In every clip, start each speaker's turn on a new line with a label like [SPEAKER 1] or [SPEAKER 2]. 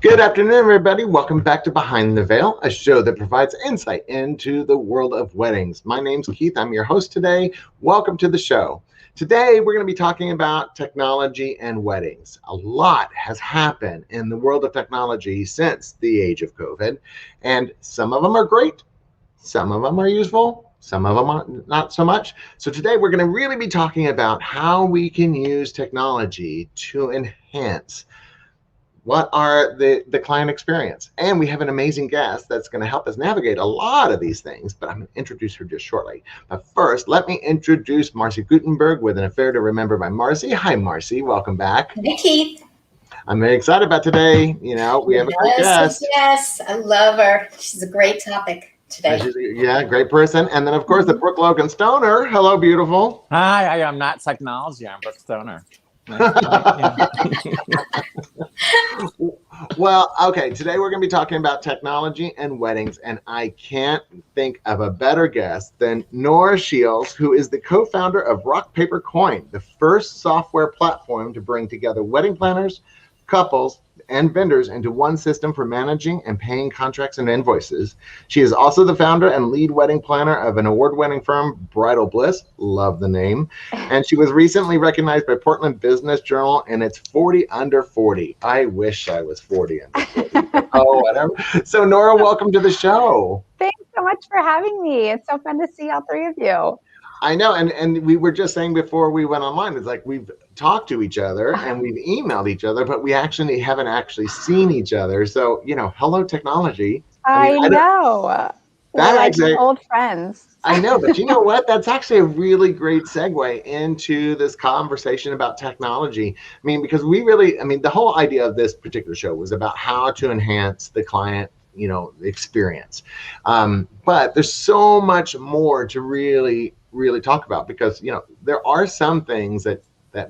[SPEAKER 1] Good afternoon, everybody. Welcome back to Behind the Veil, a show that provides insight into the world of weddings. My name's Keith. I'm your host today. Welcome to the show. Today, we're going to be talking about technology and weddings. A lot has happened in the world of technology since the age of COVID, and some of them are great, some of them are useful, some of them are not so much. So today, we're going to really be talking about how we can use technology to enhance what are the client experience. And we have an amazing guest that's going to help us navigate a lot of these things, but I'm going to introduce her just shortly. But first, let me introduce Marcie Gutenberg with An Affair to Remember by Marcie. Hi, Marcie. Welcome back.
[SPEAKER 2] Hey, Keith.
[SPEAKER 1] I'm very excited about today. You know, we have a great guest.
[SPEAKER 2] Yes, I love her. She's a great topic today.
[SPEAKER 1] Yeah, great person. And then, of course, the Brooke Logan Stoner. Hello, beautiful.
[SPEAKER 3] Hi, I am not technology. I'm Brooke Stoner.
[SPEAKER 1] Well, okay, today we're going to be talking about technology and weddings, and I can't think of a better guest than Nora Sheils, who is the co-founder of Rock Paper Coin, the first software platform to bring together wedding planners, couples, and vendors into one system for managing and paying contracts and invoices. She is also the founder and lead wedding planner of an award-winning firm, Bridal Bliss. Love the name. And she was recently recognized by Portland Business Journal in its 40 under 40. I wish I was 40 under 40. Oh, whatever. So Nora, welcome to the show.
[SPEAKER 4] Thanks so much for having me. It's so fun to see all three of you.
[SPEAKER 1] I know, and we were just saying before we went online, it's like we've talked to each other and we've emailed each other, but we actually haven't actually seen each other. So, you know, hello technology.
[SPEAKER 4] I know. We're like old friends.
[SPEAKER 1] I know, but you know what? That's actually a really great segue into this conversation about technology. I mean, because the whole idea of this particular show was about how to enhance the client, you know, experience. But there's so much more to really talk about, because you know there are some things that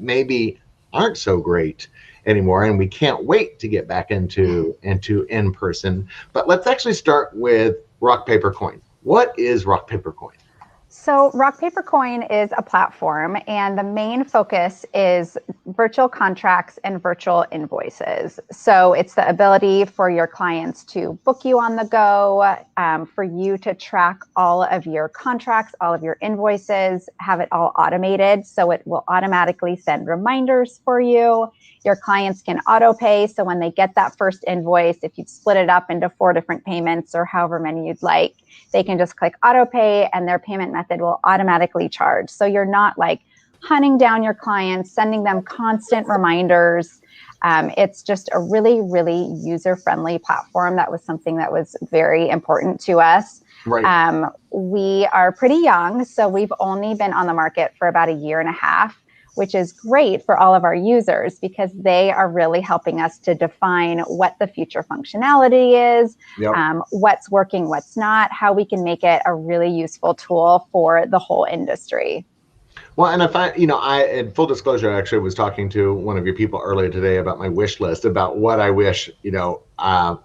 [SPEAKER 1] maybe aren't so great anymore, and we can't wait to get back into in person. But let's actually start with Rock Paper Coin. What is Rock Paper Coin?
[SPEAKER 4] So Rock Paper Coin is a platform, and the main focus is virtual contracts and virtual invoices. So it's the ability for your clients to book you on the go, for you to track all of your contracts, all of your invoices, have it all automated. So it will automatically send reminders for you. Your clients can auto pay. So when they get that first invoice, if you've split it up into 4 different payments or however many you'd like, they can just click auto pay and their payment method will automatically charge. So you're not like hunting down your clients, sending them constant reminders. It's just a really, really user-friendly platform. That was something that was very important to us.
[SPEAKER 1] Right.
[SPEAKER 4] We are pretty young, so we've only been on the market for about 1.5 years, which is great for all of our users because they are really helping us to define what the future functionality is, what's working, what's not, how we can make it a really useful tool for the whole industry.
[SPEAKER 1] Well, and I in full disclosure, I actually was talking to one of your people earlier today about my wish list, about what I wish,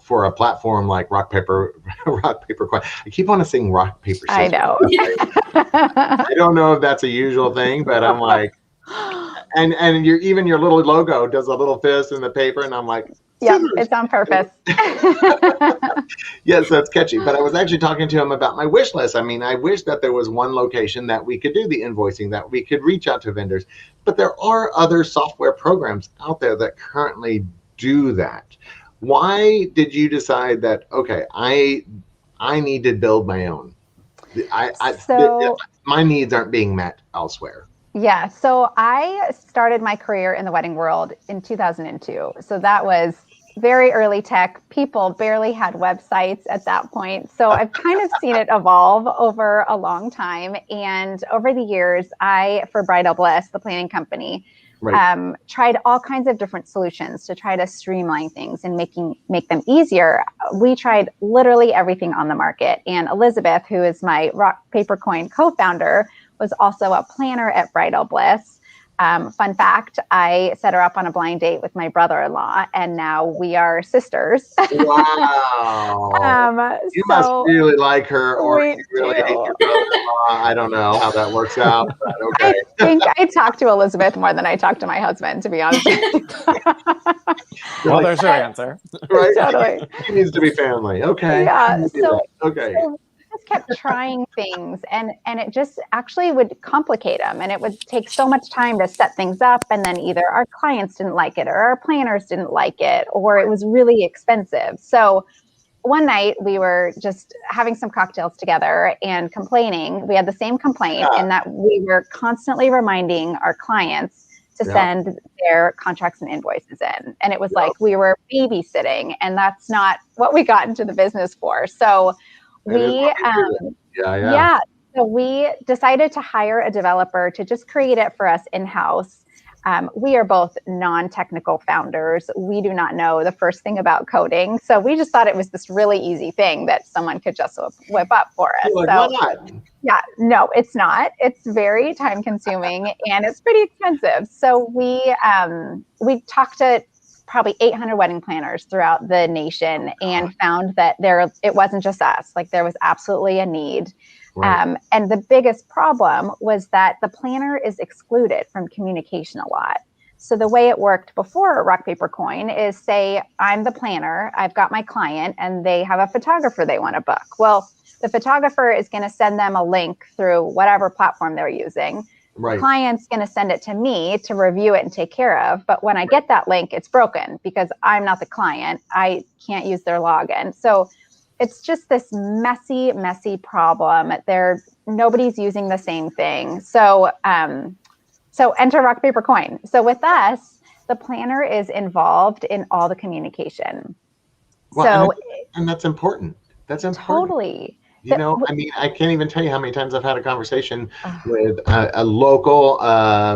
[SPEAKER 1] for a platform like Rock Paper Coin. I keep on saying Rock Paper.
[SPEAKER 4] I know.
[SPEAKER 1] I don't know if that's a usual thing, but I'm like, and your little logo does a little fist in the paper, and I'm like,
[SPEAKER 4] yeah, it's on purpose.
[SPEAKER 1] Yeah, so it's catchy. But I was actually talking to him about my wish list. I mean, I wish that there was one location that we could do the invoicing, that we could reach out to vendors. But there are other software programs out there that currently do that. Why did you decide that, okay, I need to build my own? My needs aren't being met elsewhere.
[SPEAKER 4] Yeah, so I started my career in the wedding world in 2002. So that was very early tech. People barely had websites at that point. So I've kind of seen it evolve over a long time. And over the years, for Bridal Bliss, the planning company, tried all kinds of different solutions to try to streamline things and make them easier. We tried literally everything on the market. And Elizabeth, who is my Rock Paper Coin co-founder, was also a planner at Bridal Bliss. Fun fact, I set her up on a blind date with my brother-in-law, and now we are sisters.
[SPEAKER 1] Wow. You must really like her, or you really hate your brother-in-law. I don't know how that works out, but okay.
[SPEAKER 4] I think I talk to Elizabeth more than I talk to my husband, to be honest with you.
[SPEAKER 3] Well, there's your answer.
[SPEAKER 1] Right?
[SPEAKER 4] Totally.
[SPEAKER 1] She needs to be family. Okay.
[SPEAKER 4] Yeah. So
[SPEAKER 1] okay.
[SPEAKER 4] we just kept trying things, and it just actually would complicate them, and it would take so much time to set things up, and then either our clients didn't like it, or our planners didn't like it, or it was really expensive. So one night we were just having some cocktails together and complaining. We had the same complaint in that we were constantly reminding our clients to send their contracts and invoices in. And it was like we were babysitting, and that's not what we got into the business for. So so we decided to hire a developer to just create it for us in-house. We are both non-technical founders. We do not know the first thing about coding. So we just thought it was this really easy thing that someone could just whip up for us.
[SPEAKER 1] Like, why not?
[SPEAKER 4] Yeah, no, it's not. It's very time consuming and it's pretty expensive. So we talked to probably 800 wedding planners throughout the nation and found that it wasn't just us. Like, there was absolutely a need. Right. And the biggest problem was that the planner is excluded from communication a lot. So the way it worked before Rock, Paper, Coin is, say I'm the planner, I've got my client, and they have a photographer they want to book. Well, the photographer is going to send them a link through whatever platform they're using. Right. The client's going to send it to me to review it and take care of. But when I get that link, it's broken because I'm not the client. I can't use their login. So it's just this messy problem. Nobody's using the same thing. So enter Rock, Paper, Coin. So with us, the planner is involved in all the communication.
[SPEAKER 1] Well, and that's important. That's important.
[SPEAKER 4] Totally.
[SPEAKER 1] You know, I mean, I can't even tell you how many times I've had a conversation with a local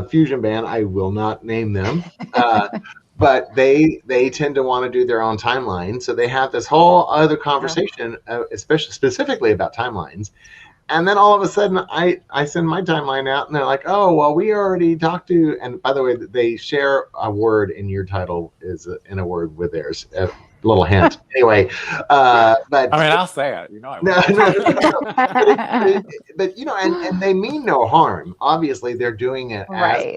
[SPEAKER 1] fusion band. I will not name them. But they tend to want to do their own timeline. So they have this whole other conversation, especially specifically about timelines. And then all of a sudden I send my timeline out and they're like, oh, well, we already talked to, and by the way, they share a word in your title is in a word with theirs. A little hint. Anyway, but
[SPEAKER 3] I mean, I'll say it. You know, I will.
[SPEAKER 1] No. But you know, and they mean no harm. Obviously, they're doing it as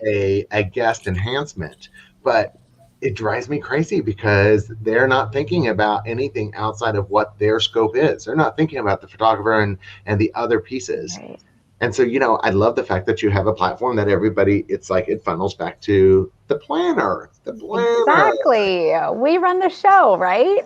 [SPEAKER 1] a guest enhancement, but it drives me crazy because they're not thinking about anything outside of what their scope is. They're not thinking about the photographer and the other pieces. Right. And so, you know, I love the fact that you have a platform that everybody, it's like it funnels back to the planner.
[SPEAKER 4] Exactly. We run the show, right?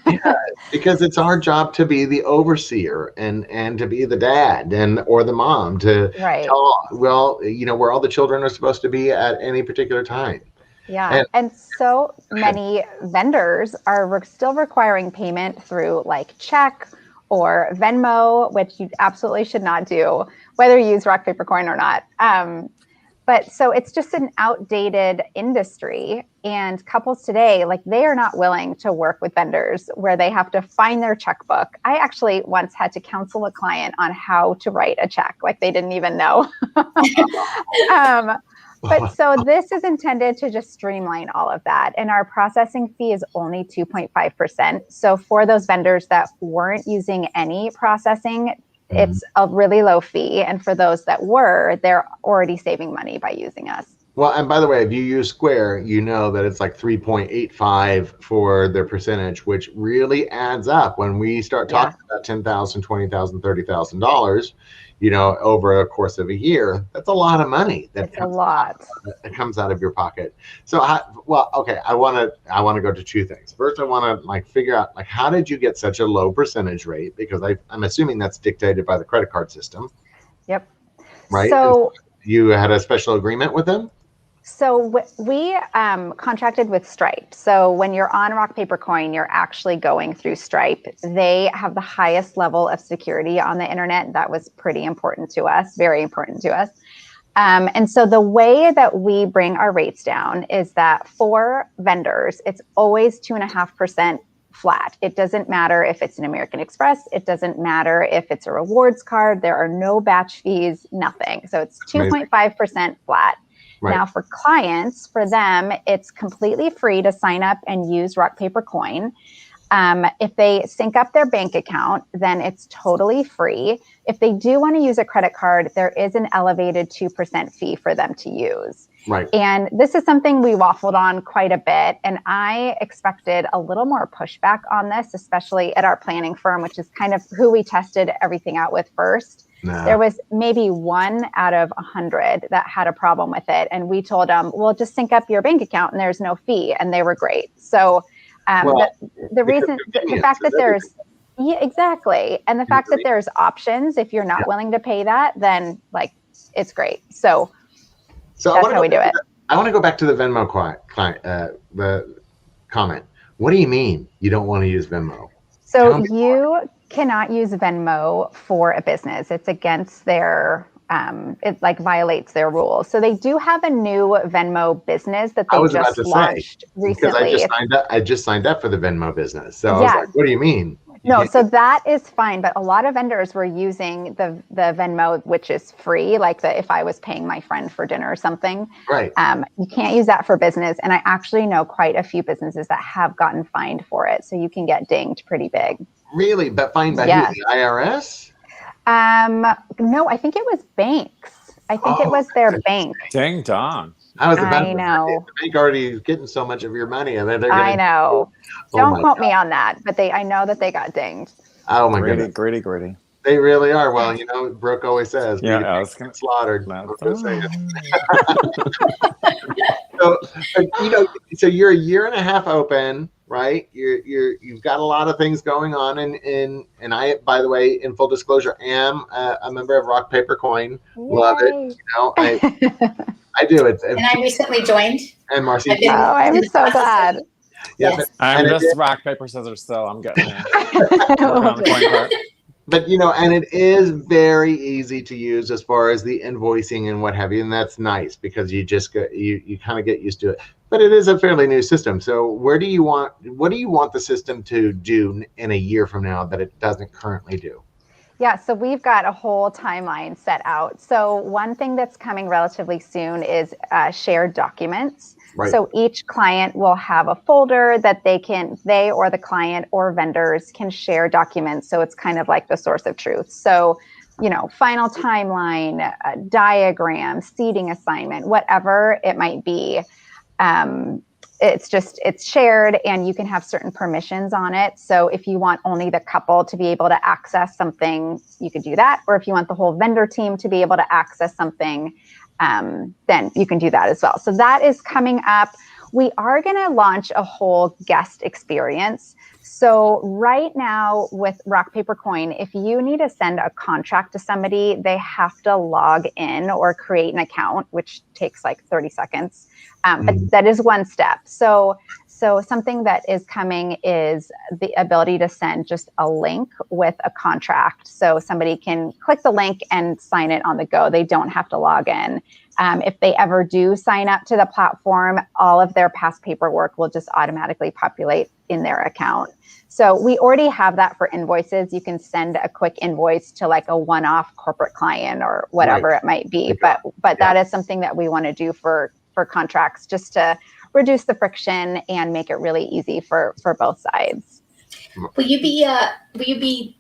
[SPEAKER 1] Yeah, because it's our job to be the overseer and to be the dad or the mom to tell, well, you know, where all the children are supposed to be at any particular time.
[SPEAKER 4] Yeah. And so many vendors are still requiring payment through like check or Venmo, which you absolutely should not do, whether you use Rock, Paper, Coin or not. But so it's just an outdated industry, and couples today, like, they are not willing to work with vendors where they have to find their checkbook. I actually once had to counsel a client on how to write a check. Like, they didn't even know. But so this is intended to just streamline all of that. And our processing fee is only 2.5%. So for those vendors that weren't using any processing, it's a really low fee. And for those that were, they're already saving money by using us.
[SPEAKER 1] Well, and by the way, if you use Square, you know that it's like 3.85 for their percentage, which really adds up when we start talking about $10,000, $20,000, $30,000. You know, over a course of a year, that's a lot of money. That comes out of your pocket. So, I want to go to two things. First, I want to figure out how did you get such a low percentage rate? Because I'm assuming that's dictated by the credit card system.
[SPEAKER 4] Yep.
[SPEAKER 1] Right.
[SPEAKER 4] So
[SPEAKER 1] you had a special agreement with them?
[SPEAKER 4] So we contracted with Stripe. So when you're on Rock, Paper, Coin, you're actually going through Stripe. They have the highest level of security on the internet. That was pretty important to us, very important to us. And so the way that we bring our rates down is that for vendors, it's always 2.5% flat. It doesn't matter if it's an American Express. It doesn't matter if it's a rewards card. There are no batch fees, nothing. So it's 2.5% flat.
[SPEAKER 1] Right.
[SPEAKER 4] Now for clients, for them, it's completely free to sign up and use rock, paper, coin. If they sync up their bank account, then it's totally free. If they do want to use a credit card, there is an elevated 2% fee for them to use.
[SPEAKER 1] Right.
[SPEAKER 4] And this is something we waffled on quite a bit. And I expected a little more pushback on this, especially at our planning firm, which is kind of who we tested everything out with first.
[SPEAKER 1] Nah.
[SPEAKER 4] There was maybe 1 out of 100 that had a problem with it. And we told them, well, just sync up your bank account and there's no fee. And they were great. So the reason, the fact that there's, yeah, exactly. And the fact that there's options, if you're not willing to pay that, then like, it's great. So that's how we do it.
[SPEAKER 1] I want to go back to the Venmo the comment. What do you mean you don't want to use Venmo?
[SPEAKER 4] So you cannot use Venmo for a business. It's against their, it like violates their rules. So they do have a new Venmo business that they just launched recently.
[SPEAKER 1] Because I just signed up for the Venmo business. So I was like, what do you mean?
[SPEAKER 4] No, so that is fine. But a lot of vendors were using the Venmo, which is free, like if I was paying my friend for dinner or something.
[SPEAKER 1] Right.
[SPEAKER 4] You can't use that for business. And I actually know quite a few businesses that have gotten fined for it. So you can get dinged pretty big.
[SPEAKER 1] Really? But fined by who? The IRS?
[SPEAKER 4] No, I think it was banks. I think it was their bank.
[SPEAKER 3] Ding dong.
[SPEAKER 1] I
[SPEAKER 4] know.
[SPEAKER 1] The bank already getting so much of your money, and they're
[SPEAKER 4] I know. Don't quote me on that, but I know that they got dinged.
[SPEAKER 1] Oh my goodness.
[SPEAKER 3] Gritty.
[SPEAKER 1] They really are. Well, you know, Brooke always says,
[SPEAKER 3] yeah, I was gonna
[SPEAKER 1] slaughtered.
[SPEAKER 3] So,
[SPEAKER 1] you know, so you're a year and a half open, right? You've got a lot of things going on, and I, by the way, in full disclosure, am a member of Rock Paper Coin. Love it. You know, I do it.
[SPEAKER 2] And I recently joined.
[SPEAKER 1] And Marcie.
[SPEAKER 4] I'm so glad.
[SPEAKER 1] Yeah,
[SPEAKER 2] yes.
[SPEAKER 3] I'm just rock, paper, scissors still. I'm getting there.
[SPEAKER 1] But, you know, and it is very easy to use as far as the invoicing and what have you. And that's nice because you just you kind of get used to it. But it is a fairly new system. So what do you want the system to do in a year from now that it doesn't currently do?
[SPEAKER 4] Yeah, so we've got a whole timeline set out. So one thing that's coming relatively soon is shared documents. Right. So each client will have a folder that they or the client or vendors can share documents. So it's kind of like the source of truth. So, you know, final timeline, diagram, seating assignment, whatever it might be. It's shared and you can have certain permissions on it. So if you want only the couple to be able to access something, you could do that. Or if you want the whole vendor team to be able to access something, then you can do that as well. So that is coming up. We are going to launch a whole guest experience. So right now with Rock Paper Coin, if you need to send a contract to somebody, they have to log in or create an account, which takes like 30 seconds. But that is one step. So something that is coming is the ability to send just a link with a contract. So somebody can click the link and sign it on the go. They don't have to log in. If they ever do sign up to the platform, all of their past paperwork will just automatically populate in their account. So we already have that for invoices. You can send a quick invoice to like a one-off corporate client or whatever it might be. But that is something that we want to do for contracts, just to reduce the friction and make it really easy for both sides.
[SPEAKER 2] Will you be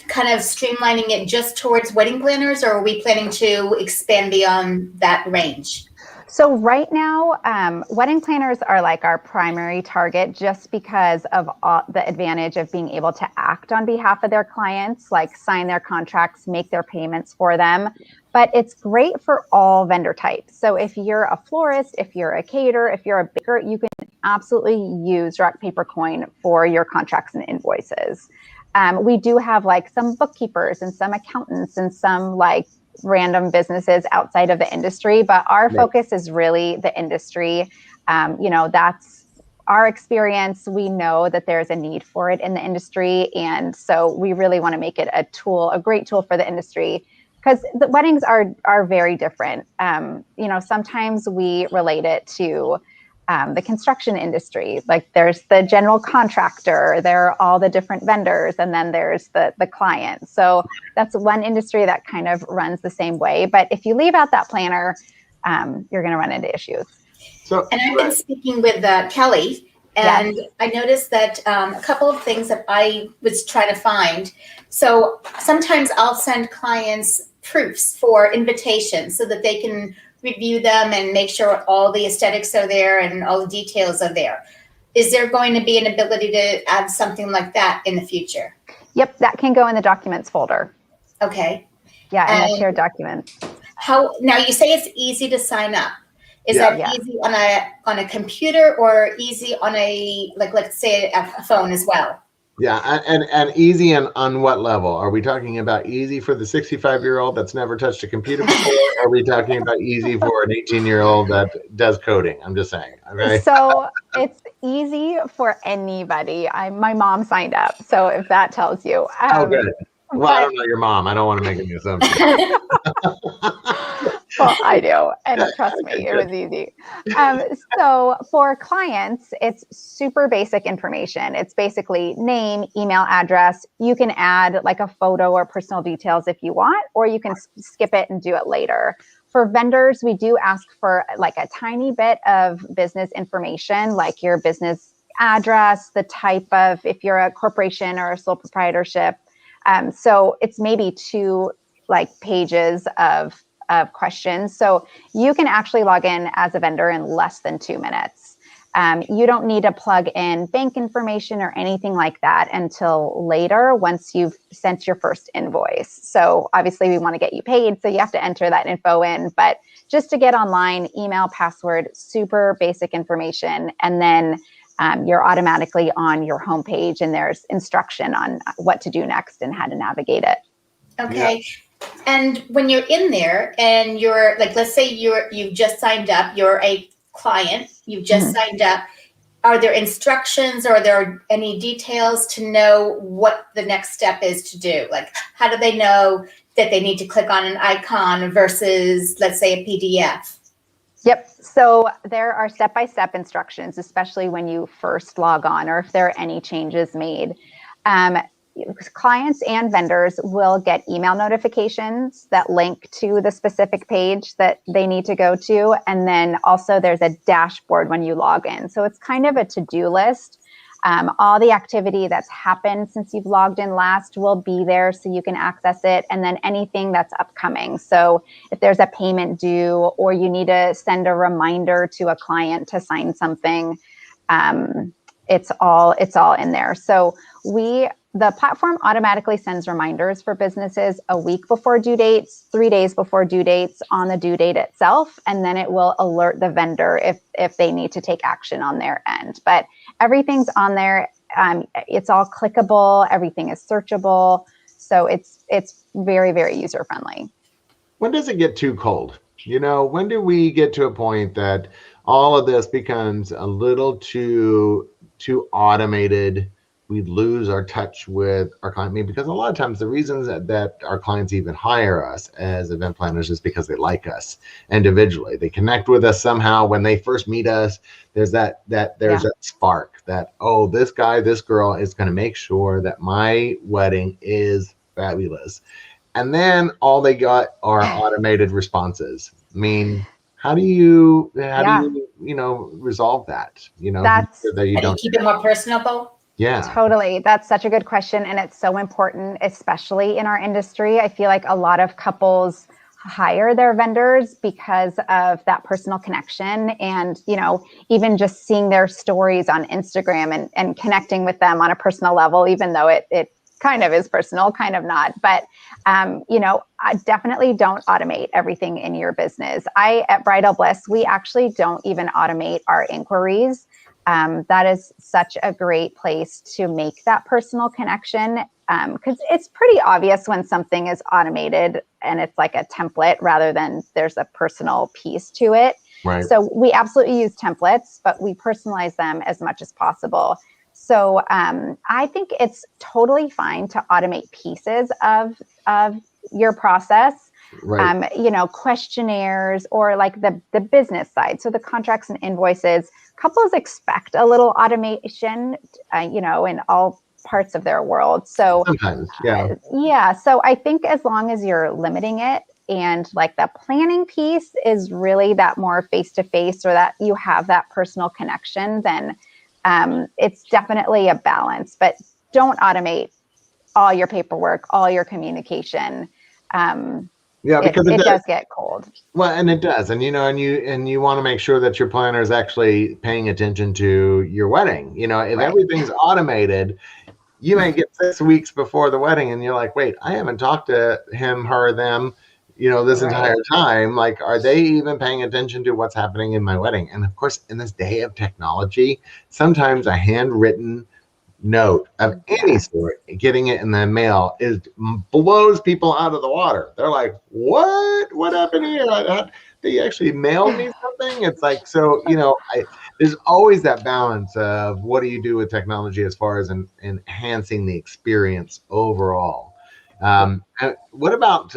[SPEAKER 2] kind of streamlining it just towards wedding planners, or are we planning to expand beyond that range?
[SPEAKER 4] So right now, wedding planners are like our primary target just because of the advantage of being able to act on behalf of their clients, like sign their contracts, make their payments for them. But it's great for all vendor types. So if you're a florist, if you're a caterer, if you're a baker, you can absolutely use Rock Paper Coin for your contracts and invoices. We do have like some bookkeepers and some accountants and some like random businesses outside of the industry, but our focus is really the industry. You know, that's our experience. We know that there's a need for it in the industry. And so we really want to make it a great tool for the industry, because the weddings are very different. You know, sometimes we relate it to the construction industry. Like there's the general contractor, there are all the different vendors, and then there's the client. So that's one industry that kind of runs the same way. But if you leave out that planner, you're going to run into issues.
[SPEAKER 1] So,
[SPEAKER 2] And I've been speaking with Kelly, and I noticed that a couple of things that I was trying to find. So sometimes I'll send clients proofs for invitations so that they can review them and make sure all the aesthetics are there and all the details are there. Is there going to be an ability to add something like that in the future?
[SPEAKER 4] Yep, that can go in the documents folder.
[SPEAKER 2] Okay.
[SPEAKER 4] Yeah, in the shared documents.
[SPEAKER 2] How now? You say it's easy to sign up. Is that easy on a computer or easy on a let's say a phone as well?
[SPEAKER 1] Yeah, and easy on what level? Are we talking about easy for the 65-year-old that's never touched a computer before? Or are we talking about easy for an 18-year-old that does coding? I'm just saying. Okay.
[SPEAKER 4] So it's easy for anybody. My mom signed up, so if that tells you.
[SPEAKER 1] Oh, good. Well, I don't know your mom. I don't want to make any assumptions.
[SPEAKER 4] Well, I do. And trust me, it was easy. So for clients, it's super basic information. It's basically name, email address. You can add like a photo or personal details if you want, or you can skip it and do it later. For vendors, we do ask for like a tiny bit of business information, like your business address, the type of, if you're a corporation or a sole proprietorship. So it's maybe 2 pages of questions. So you can actually log in as a vendor in less than 2 minutes. You don't need to plug in bank information or anything like that until later once you've sent your first invoice. So obviously we want to get you paid, so you have to enter that info in. But just to get online, email, password, super basic information. And then you're automatically on your homepage and there's instruction on what to do next and how to navigate it.
[SPEAKER 2] Okay.
[SPEAKER 1] Yeah.
[SPEAKER 2] And when you're in there and you're let's say you've just signed up, you're a client, you've just signed up, are there instructions or are there any details to know what the next step is to do? Like, how do they know that they need to click on an icon versus, let's say, a PDF?
[SPEAKER 4] Yep. So there are step-by-step instructions, especially when you first log on or if there are any changes made. Clients and vendors will get email notifications that link to the specific page that they need to go to. And then also there's a dashboard when you log in. So it's kind of a to-do list. All the activity that's happened since you've logged in last will be there so you can access it. And then anything that's upcoming. So if there's a payment due or you need to send a reminder to a client to sign something, it's all in there. So the platform automatically sends reminders for businesses a week before due dates, 3 days before due dates on the due date itself. And then it will alert the vendor if they need to take action on their end. But everything's on there. It's all clickable. Everything is searchable. So it's very, very user friendly.
[SPEAKER 1] When does it get too cold? When do we get to a point that all of this becomes a little too automated? We lose our touch with our client. Because a lot of times the reasons that our clients even hire us as event planners is because they like us individually. They connect with us somehow. When they first meet us, there's that spark that, oh, this guy, this girl is going to make sure that my wedding is fabulous. And then all they got are automated responses. I mean, how do you resolve that? That you don't
[SPEAKER 2] keep it more personable.
[SPEAKER 1] Yeah,
[SPEAKER 4] totally. That's such a good question. And it's so important, especially in our industry. I feel like a lot of couples hire their vendors because of that personal connection and, even just seeing their stories on Instagram and connecting with them on a personal level, even though it kind of is personal, kind of not. But, I definitely don't automate everything in your business. At Bridal Bliss, we actually don't even automate our inquiries. That is such a great place to make that personal connection because it's pretty obvious when something is automated and it's like a template rather than there's a personal piece to it.
[SPEAKER 1] Right.
[SPEAKER 4] So we absolutely use templates, but we personalize them as much as possible. So I think it's totally fine to automate pieces of your process. Right. Questionnaires or like the business side. So the contracts and invoices, couples expect a little automation, in all parts of their world. So
[SPEAKER 1] sometimes, yeah.
[SPEAKER 4] So I think as long as you're limiting it And like the planning piece is really that more face-to-face, or that you have that personal connection, then it's definitely a balance. But don't automate all your paperwork, all your communication.
[SPEAKER 1] Because
[SPEAKER 4] it does get cold.
[SPEAKER 1] Well, and it does, and you want to make sure that your planner is actually paying attention to your wedding. If
[SPEAKER 4] Right.
[SPEAKER 1] everything's automated, you may get 6 weeks before the wedding, and you're like, wait, I haven't talked to him, her, them, this
[SPEAKER 4] Right.
[SPEAKER 1] entire time. Like, are they even paying attention to what's happening in my wedding? And of course, in this day of technology, sometimes a handwritten note of any sort, getting it in the mail blows people out of the water. They're like, what happened here? They actually mailed me something. It's like, so there's always that balance of what do you do with technology as far as enhancing the experience overall. What about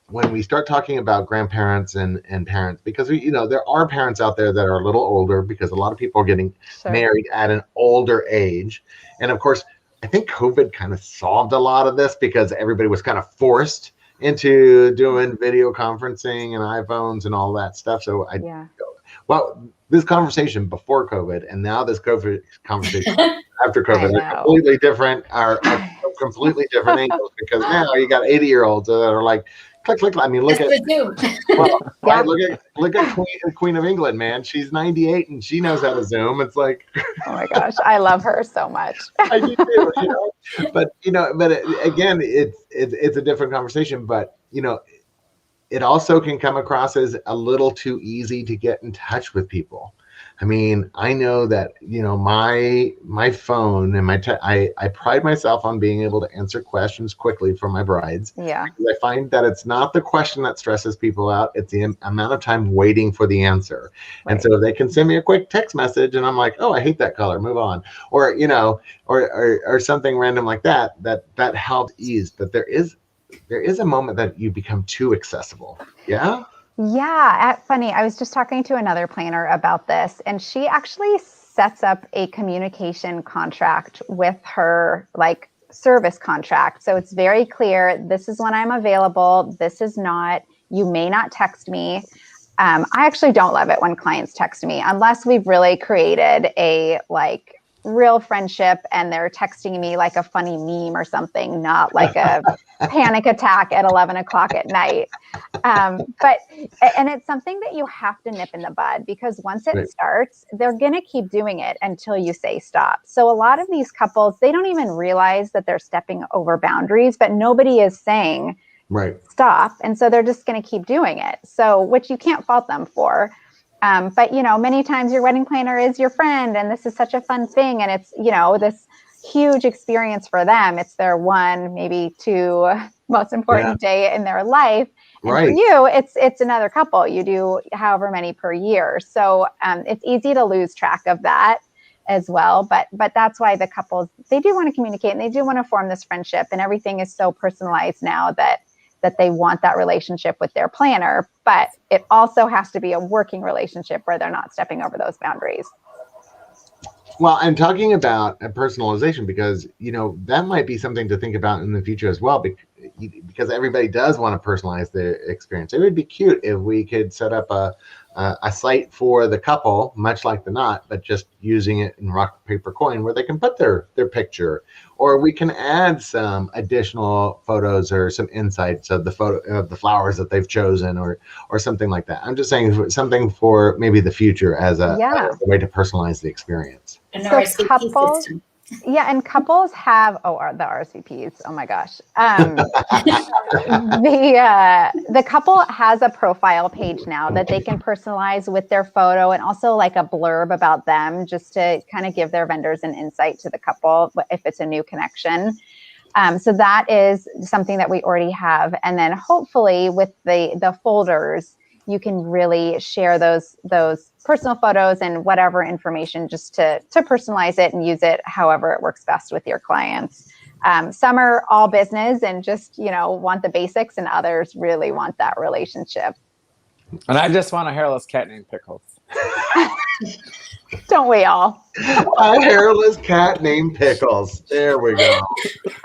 [SPEAKER 1] when we start talking about grandparents and parents, because there are parents out there that are a little older, because a lot of people are getting married at an older age. And of course, I think COVID kind of solved a lot of this, because everybody was kind of forced into doing video conferencing and iPhones and all that stuff. So this conversation before COVID and now this COVID conversation after COVID are completely different, are completely different angles, because now you got 80-year-olds that are like, click, click. I mean, look at look at Queen of England, man. She's 98 and she knows how to Zoom. It's like,
[SPEAKER 4] oh my gosh, I love her so much.
[SPEAKER 1] I do too, But again, it's a different conversation. But it also can come across as a little too easy to get in touch with people. I mean, I know that, my phone and I pride myself on being able to answer questions quickly for my brides.
[SPEAKER 4] Yeah.
[SPEAKER 1] I find that it's not the question that stresses people out. It's the amount of time waiting for the answer. Right. And so they can send me a quick text message and I'm like, oh, I hate that color, move on. Or, or something random like that helps ease. But there is a moment that you become too accessible. Yeah.
[SPEAKER 4] Yeah, funny. I was just talking to another planner about this, and she actually sets up a communication contract with her, like service contract. So it's very clear, this is when I'm available, this is not, you may not text me. I actually don't love it when clients text me, unless we've really created a real friendship and they're texting me like a funny meme or something, not like a panic attack at 11 o'clock at night. But it's something that you have to nip in the bud, because once it starts, they're going to keep doing it until you say stop. So a lot of these couples, they don't even realize that they're stepping over boundaries, but nobody is saying stop. And so they're just going to keep doing it. So, which you can't fault them for. But, many times your wedding planner is your friend, and this is such a fun thing. And it's, this huge experience for them. It's their one, maybe two most important day in their life. And for you, it's another couple. You do however many per year. So it's easy to lose track of that as well. But that's why the couples, they do want to communicate and they do want to form this friendship, and everything is so personalized now that they want that relationship with their planner, but it also has to be a working relationship where they're not stepping over those boundaries.
[SPEAKER 1] Well, I'm talking about a personalization, because, that might be something to think about in the future as well, because everybody does want to personalize their experience. It would be cute if we could set up a site for the couple, much like the knot, but just using it in rock, paper, coin, where they can put their picture, or we can add some additional photos or some insights of the photo of the flowers that they've chosen, or something like that. I'm just saying something for maybe the future as a way to personalize the experience.
[SPEAKER 4] So couples, and couples have the RSVPs. Oh my gosh. The couple has a profile page now that they can personalize with their photo, and also like a blurb about them, just to kind of give their vendors an insight to the couple if it's a new connection. So that is something that we already have. And then hopefully with the folders, you can really share those personal photos and whatever information, just to personalize it and use it however it works best with your clients. Some are all business and just, want the basics, and others really want that relationship.
[SPEAKER 3] And I just want a hairless cat named Pickles.
[SPEAKER 4] Don't we all?
[SPEAKER 1] A hairless cat named Pickles. There we go.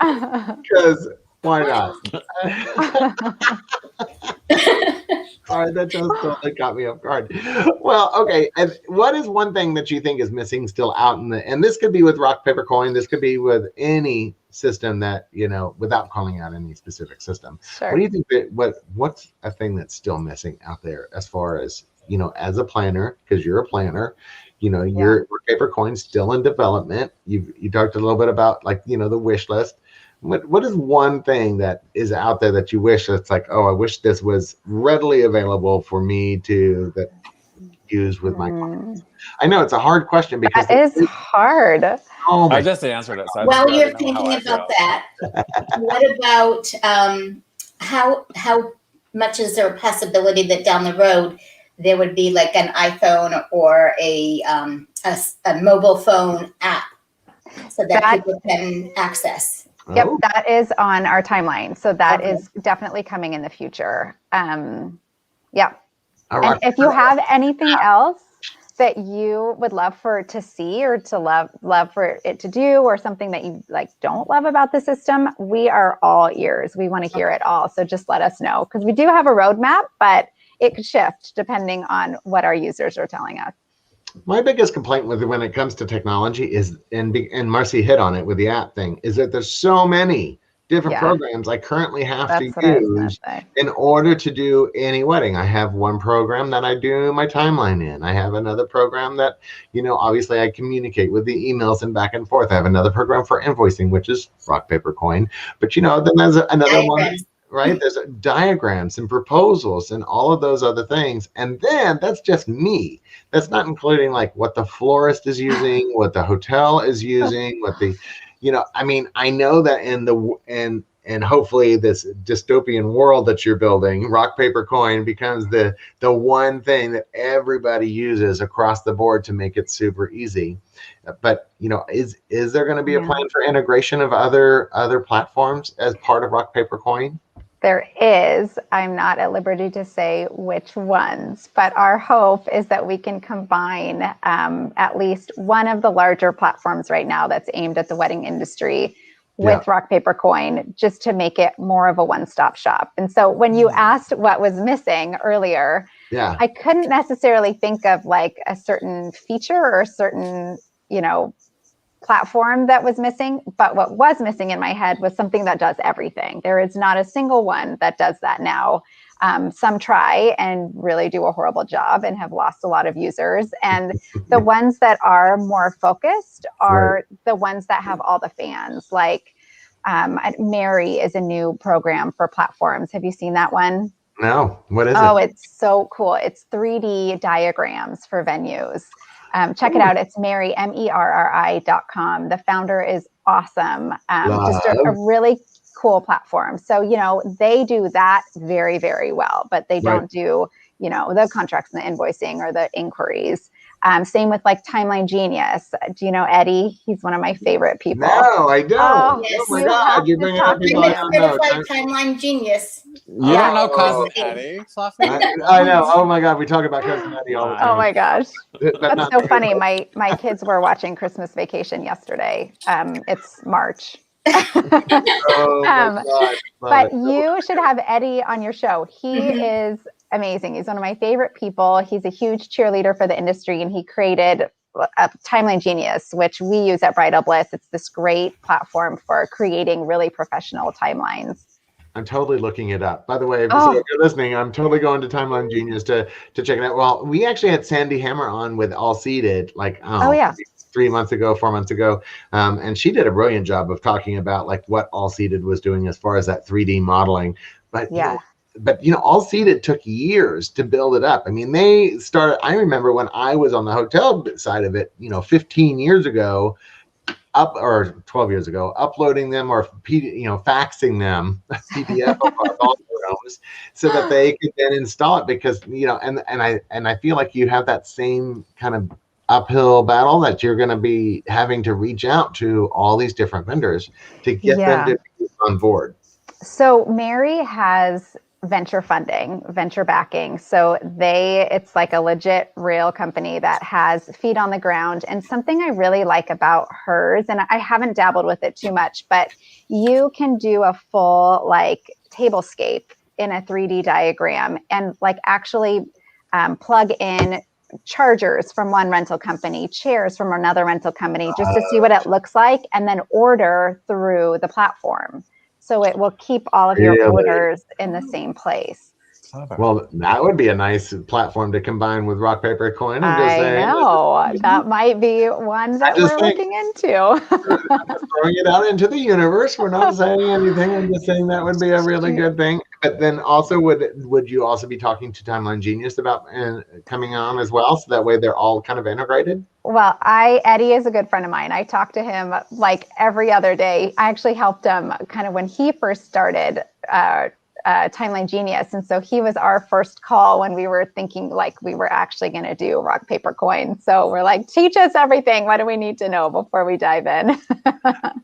[SPEAKER 1] Because Why not? Sorry, that just totally caught me off guard. Well, okay. And what is one thing that you think is missing still out in the, and this could be with rock, paper, coin, this could be with any system that, without calling out any specific system.
[SPEAKER 4] Sure.
[SPEAKER 1] What do you think what's a thing that's still missing out there as far as, as a planner, because you're a planner, your rock, paper, coin still in development. You talked a little bit about the wish list. What is one thing that is out there that you wish that's like, oh, I wish this was readily available for me to use with my clients? I know it's a hard question because
[SPEAKER 4] it is hard.
[SPEAKER 1] Oh
[SPEAKER 3] I just answered it. So
[SPEAKER 2] While you're thinking about that, what about how much is there a possibility that down the road there would be like an iPhone or a mobile phone app so that people can access?
[SPEAKER 4] Yep, that is on our timeline. So that is definitely coming in the future. Yeah. And if you have anything else that you would love for to see or to love for it to do, or something that you don't love about the system, we are all ears. We want to hear it all. So just let us know, because we do have a roadmap, but it could shift depending on what our users are telling us.
[SPEAKER 1] My biggest complaint when it comes to technology is, and Marcie hit on it with the app thing, is that there's so many different programs I currently have to use in order to do any wedding. I have one program that I do my timeline in. I have another program that, obviously I communicate with the emails and back and forth. I have another program for invoicing, which is rock, paper, coin. But, then there's another one. Right? There's diagrams and proposals and all of those other things. And then that's just me. That's not including what the florist is using, what the hotel is using, what the, I know that and hopefully this dystopian world that you're building, rock, paper, coin becomes the one thing that everybody uses across the board to make it super easy. But, is there going to be a plan for integration of other platforms as part of rock, paper, coin?
[SPEAKER 4] There is. I'm not at liberty to say which ones, but our hope is that we can combine at least one of the larger platforms right now that's aimed at the wedding industry with rock, paper, coin, just to make it more of a one-stop shop. And so when you asked what was missing earlier, I couldn't necessarily think of a certain feature or a certain, platform that was missing, but what was missing in my head was something that does everything. There is not a single one that does that now. Some try and really do a horrible job and have lost a lot of users. And the ones that are more focused are the ones that have all the fans. Mary is a new program for platforms. Have you seen that one?
[SPEAKER 1] No. What is it?
[SPEAKER 4] Oh, it's so cool. It's 3D diagrams for venues. Check it out. It's Mary, MERRI.com. The founder is awesome. Just a really cool platform. So, they do that very, very well, but they don't do, the contracts and the invoicing or the inquiries. Same with Timeline Genius. Do you know Eddie? He's one of my favorite people.
[SPEAKER 1] No, I don't. Oh my God. You're bringing up people I don't know.
[SPEAKER 2] Timeline Genius.
[SPEAKER 3] You don't know Cousin Eddie?
[SPEAKER 1] I know. Oh my God. We talk about Cousin Eddie all the time.
[SPEAKER 4] Oh my gosh. That's so funny. My kids were watching Christmas Vacation yesterday. It's March. But you should have Eddie on your show. He is amazing. He's one of my favorite people. He's a huge cheerleader for the industry, and he created a Timeline Genius, which we use at Bridal Bliss. It's this great platform for creating really professional timelines.
[SPEAKER 1] I'm totally looking it up. By the way, if you're listening, I'm totally going to Timeline Genius to check it out. Well, we actually had Sandy Hammer on with All Seated 3 months ago, 4 months ago. And she did a brilliant job of talking about what All Seated was doing as far as that 3D modeling. But All Seated took years to build it up. I mean, they started, I remember when I was on the hotel side of it, 15 years ago, or 12 years ago, uploading them or faxing them PDF across all the rooms so that they could then install it, because and I feel like you have that same kind of uphill battle that you're going to be having to reach out to all these different vendors to get them to be on board.
[SPEAKER 4] So Mary has venture funding, venture backing. So it's like a legit real company that has feet on the ground. And something I really like about hers, and I haven't dabbled with it too much, but you can do a full like tablescape in a 3D diagram and like actually plug in chargers from one rental company, chairs from another rental company, just to see what it looks like, and then order through the platform. So it will keep all of your orders in the same place.
[SPEAKER 1] Well, that would be a nice platform to combine with rock, paper, coin. I'm just saying.
[SPEAKER 4] I know. That might be one that we're looking into.
[SPEAKER 1] I'm just throwing it out into the universe. We're not saying anything. I'm just saying that would be a really good thing. But then also, would you also be talking to Timeline Genius about coming on as well? So that way they're all kind of integrated?
[SPEAKER 4] Well, Eddie is a good friend of mine. I talk to him like every other day. I actually helped him kind of when he first started Timeline Genius. And so he was our first call when we were thinking like we were actually going to do rock, paper, coin. So we're like, teach us everything. What do we need to know before we dive in?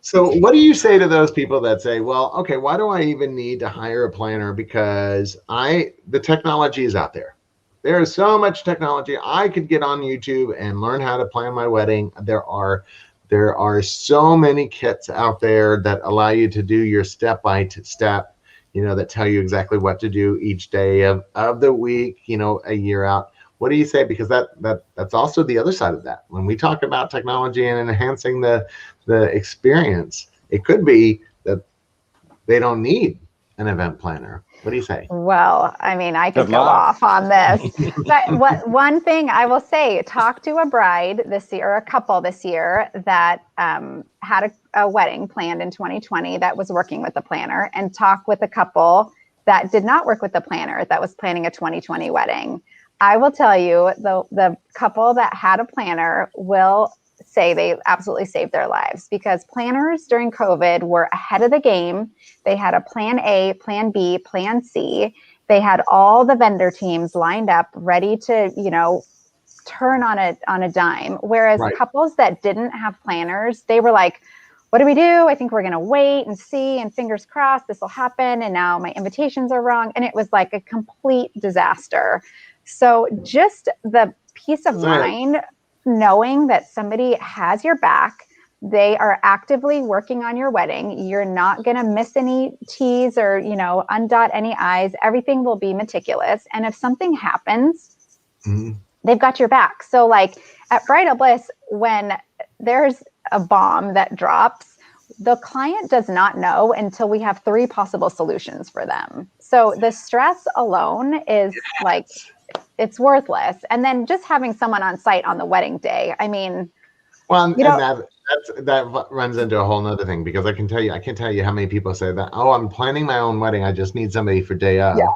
[SPEAKER 1] So what do you say to those people that say, well, okay, why do I even need to hire a planner? Because the technology is out there. There is so much technology. I could get on YouTube and learn how to plan my wedding. There are so many kits out there that allow you to do your step-by-step, that tell you exactly what to do each day of the week, a year out. What do you say? Because that's also the other side of that. When we talk about technology and enhancing the experience, it could be that they don't need an event planner. What do you say?
[SPEAKER 4] Well, I mean, I could go off on this. But one thing I will say, talk to a bride this year, or a couple this year that had a wedding planned in 2020 that was working with a planner, and talk with a couple that did not work with the planner that was planning a 2020 wedding. I will tell you, the couple that had a planner will say they absolutely saved their lives, because planners during COVID were ahead of the game. They had a plan A, plan B, plan C. They had all the vendor teams lined up, ready to, turn on a dime. Whereas couples that didn't have planners, they were like, what do we do? I think we're going to wait and see, and fingers crossed this will happen. And now my invitations are wrong. And it was like a complete disaster. So just the peace of mind, knowing that somebody has your back, they are actively working on your wedding. You're not going to miss any T's or, undot any I's. Everything will be meticulous. And if something happens, they've got your back. So like at Bridal Bliss, when there's a bomb that drops, the client does not know until we have 3 possible solutions for them. So the stress alone is like, it's worthless. And then just having someone on site on the wedding day, I mean,
[SPEAKER 1] well, that runs into a whole nother thing, because I can't tell you how many people say that, oh, I'm planning my own wedding, I just need somebody for day of. Yeah.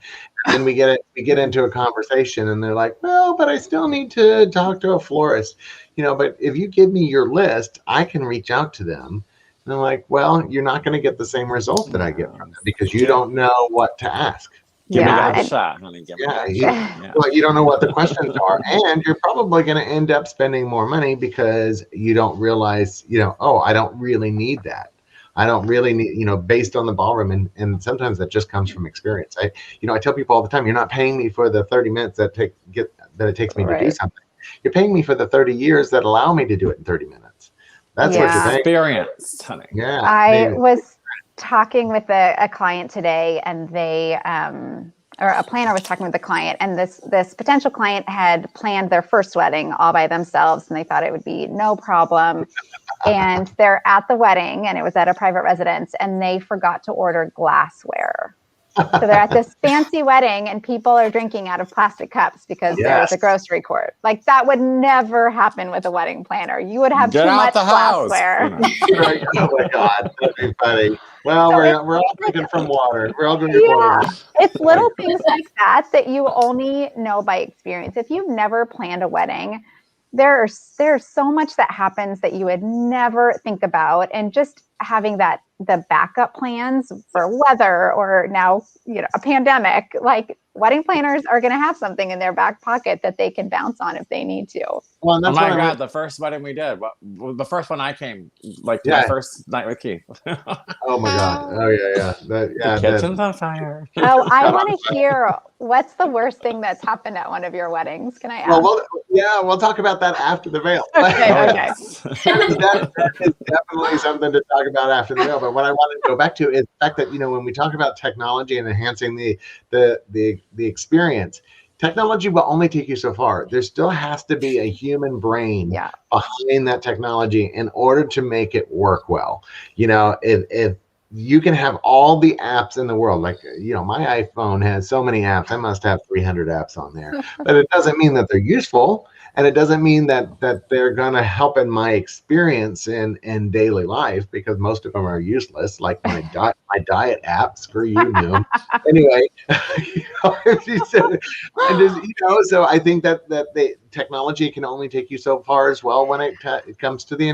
[SPEAKER 1] And then we get into a conversation and they're like, well, but I still need to talk to a florist, but if you give me your list, I can reach out to them. And I'm like, well, you're not going to get the same result that I get from them, because you don't know what to ask.
[SPEAKER 3] Give me that shot, honey.
[SPEAKER 1] Well, you don't know what the questions are, and you're probably going to end up spending more money because you don't realize, oh, I don't really need that. I don't really need, based on the ballroom, and sometimes that just comes from experience. I tell people all the time, you're not paying me for the 30 minutes that it takes me to do something. You're paying me for the 30 years that allow me to do it in 30 minutes. That's what you're paying.
[SPEAKER 3] Experience, honey.
[SPEAKER 1] Yeah.
[SPEAKER 4] I was talking with a client today, and they or a planner was talking with the client, and this potential client had planned their first wedding all by themselves, and they thought it would be no problem. And they're at the wedding, and it was at a private residence, and they forgot to order glassware. So they're at this fancy wedding, and people are drinking out of plastic cups because there's a grocery court. Like, that would never happen with a wedding planner. You would have too much glassware.
[SPEAKER 1] Oh my God, that'd be funny. Well, so we're all drinking from water. We're all drinking water.
[SPEAKER 4] It's little things like that you only know by experience. If you've never planned a wedding, there's so much that happens that you would never think about. And just having the backup plans for weather or now, a pandemic, like wedding planners are going to have something in their back pocket that they can bounce on if they need to.
[SPEAKER 1] Well,
[SPEAKER 3] Oh my God, the first wedding we did, the first one I came, my first night with Keith.
[SPEAKER 1] Oh my God. Oh yeah.
[SPEAKER 3] The kitchen's on fire.
[SPEAKER 4] Oh, I want to hear, what's the worst thing that's happened at one of your weddings? Can I ask?
[SPEAKER 1] We'll talk about that after the veil.
[SPEAKER 4] Okay.
[SPEAKER 1] That is definitely something to talk about after the veil. But what I wanted to go back to is the fact that, when we talk about technology and enhancing the experience, technology will only take you so far. There still has to be a human brain behind that technology in order to make it work well. If you can have all the apps in the world, like, my iPhone has so many apps, I must have 300 apps on there, but it doesn't mean that they're useful. And it doesn't mean that they're going to help in my experience in daily life, because most of them are useless. Like my diet app, screw you, Noom. Anyway, so I think that the technology can only take you so far as well when it comes to the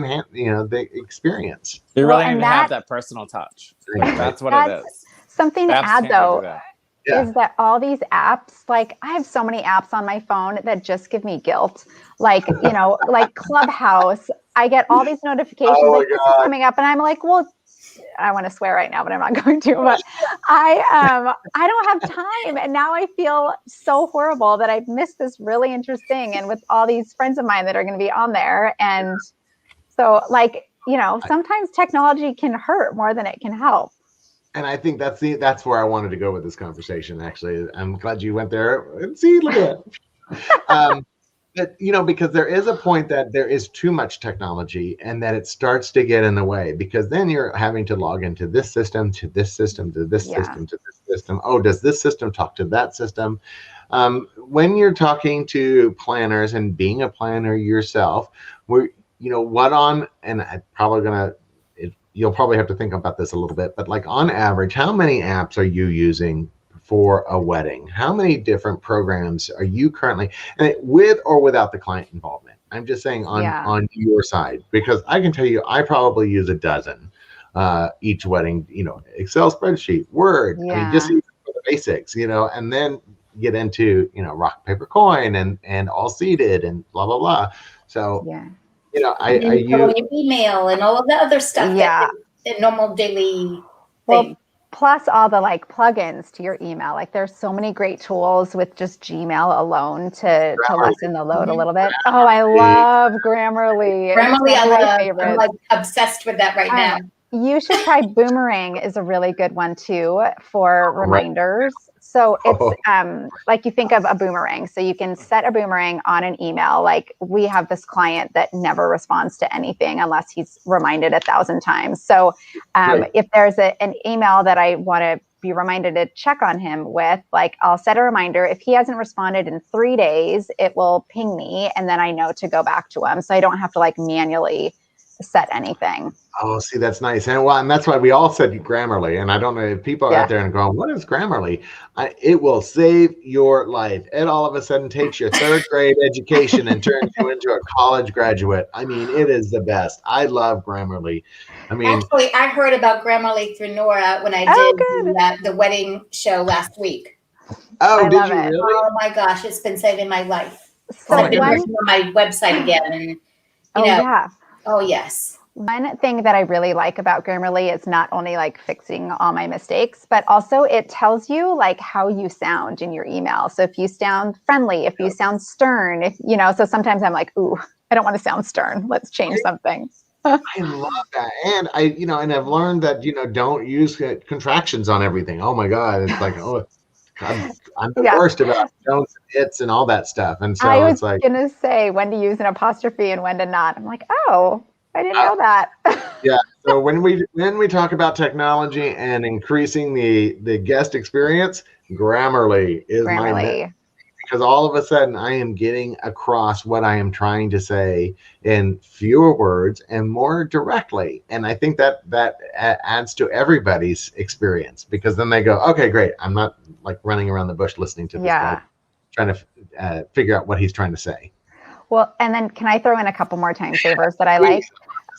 [SPEAKER 1] the experience.
[SPEAKER 3] You really need to have that personal touch. That's what it is.
[SPEAKER 4] Something to add though. Is that all these apps, like I have so many apps on my phone that just give me guilt. Like, like Clubhouse, I get all these notifications like this is coming up and I'm like, well, I want to swear right now, but I'm not going to, but I don't have time. And now I feel so horrible that I've missed this really interesting and with all these friends of mine that are going to be on there. And so sometimes technology can hurt more than it can help.
[SPEAKER 1] And I think that's where I wanted to go with this conversation. Actually, I'm glad you went there. And see, look at that. But, because there is a point that there is too much technology, and that it starts to get in the way, because then you're having to log into this system, to this system, to this system, to this system. Oh, does this system talk to that system? When you're talking to planners and being a planner yourself, and I'm probably gonna. You'll probably have to think about this a little bit, but like on average, how many apps are you using for a wedding? How many different programs are you currently, and with or without the client involvement? I'm just saying on your side, because I can tell you, I probably use a dozen each wedding, Excel spreadsheet, Word, I mean, just even for the basics, and then get into, rock, paper, coin and all seated and blah, blah, blah. So, I use
[SPEAKER 2] email and all of the other stuff. The normal daily thing.
[SPEAKER 4] Plus all the plugins to your email. Like there's so many great tools with just Gmail alone to lessen the load a little bit. Oh, I love Grammarly.
[SPEAKER 2] Grammarly, I'm like obsessed with that right now.
[SPEAKER 4] You should try Boomerang is a really good one too for reminders. So it's like you think of a boomerang. So you can set a boomerang on an email. Like we have this client that never responds to anything unless he's reminded 1,000 times. So if there's an email that I want to be reminded to check on him with, like I'll set a reminder. If he hasn't responded in 3 days, it will ping me and then I know to go back to him. So I don't have to manually set anything.
[SPEAKER 1] Oh, see, that's nice. And that's why we all said Grammarly. And I don't know if people are out there and going, what is Grammarly? It will save your life. It all of a sudden takes your 3rd grade education and turns you into a college graduate. I mean, it is the best. I love Grammarly.
[SPEAKER 2] Actually, I heard about Grammarly through Nora when I did the wedding show last week.
[SPEAKER 1] Oh, did you really?
[SPEAKER 2] Oh my gosh, it's been saving my life.
[SPEAKER 4] So
[SPEAKER 2] I've been working on my website again, and Oh, yes.
[SPEAKER 4] One thing that I really like about Grammarly is not only fixing all my mistakes, but also it tells you how you sound in your email. So if you sound friendly, if you sound stern, so sometimes I'm like, ooh, I don't want to sound stern. Let's change something.
[SPEAKER 1] I love that. And and I've learned that, don't use contractions on everything. Oh my God. It's like, I'm the worst about don'ts and its and all that stuff. And so
[SPEAKER 4] I was going to say when to use an apostrophe and when to not. I'm like, oh, I didn't know that.
[SPEAKER 1] So when we talk about technology and increasing the guest experience, Grammarly is my because all of a sudden I am getting across what I am trying to say in fewer words and more directly. And I think that adds to everybody's experience, because then they go, okay, great. I'm not running around the bush listening to this guy trying to figure out what he's trying to say.
[SPEAKER 4] Well, and then can I throw in a couple more time savers that I like?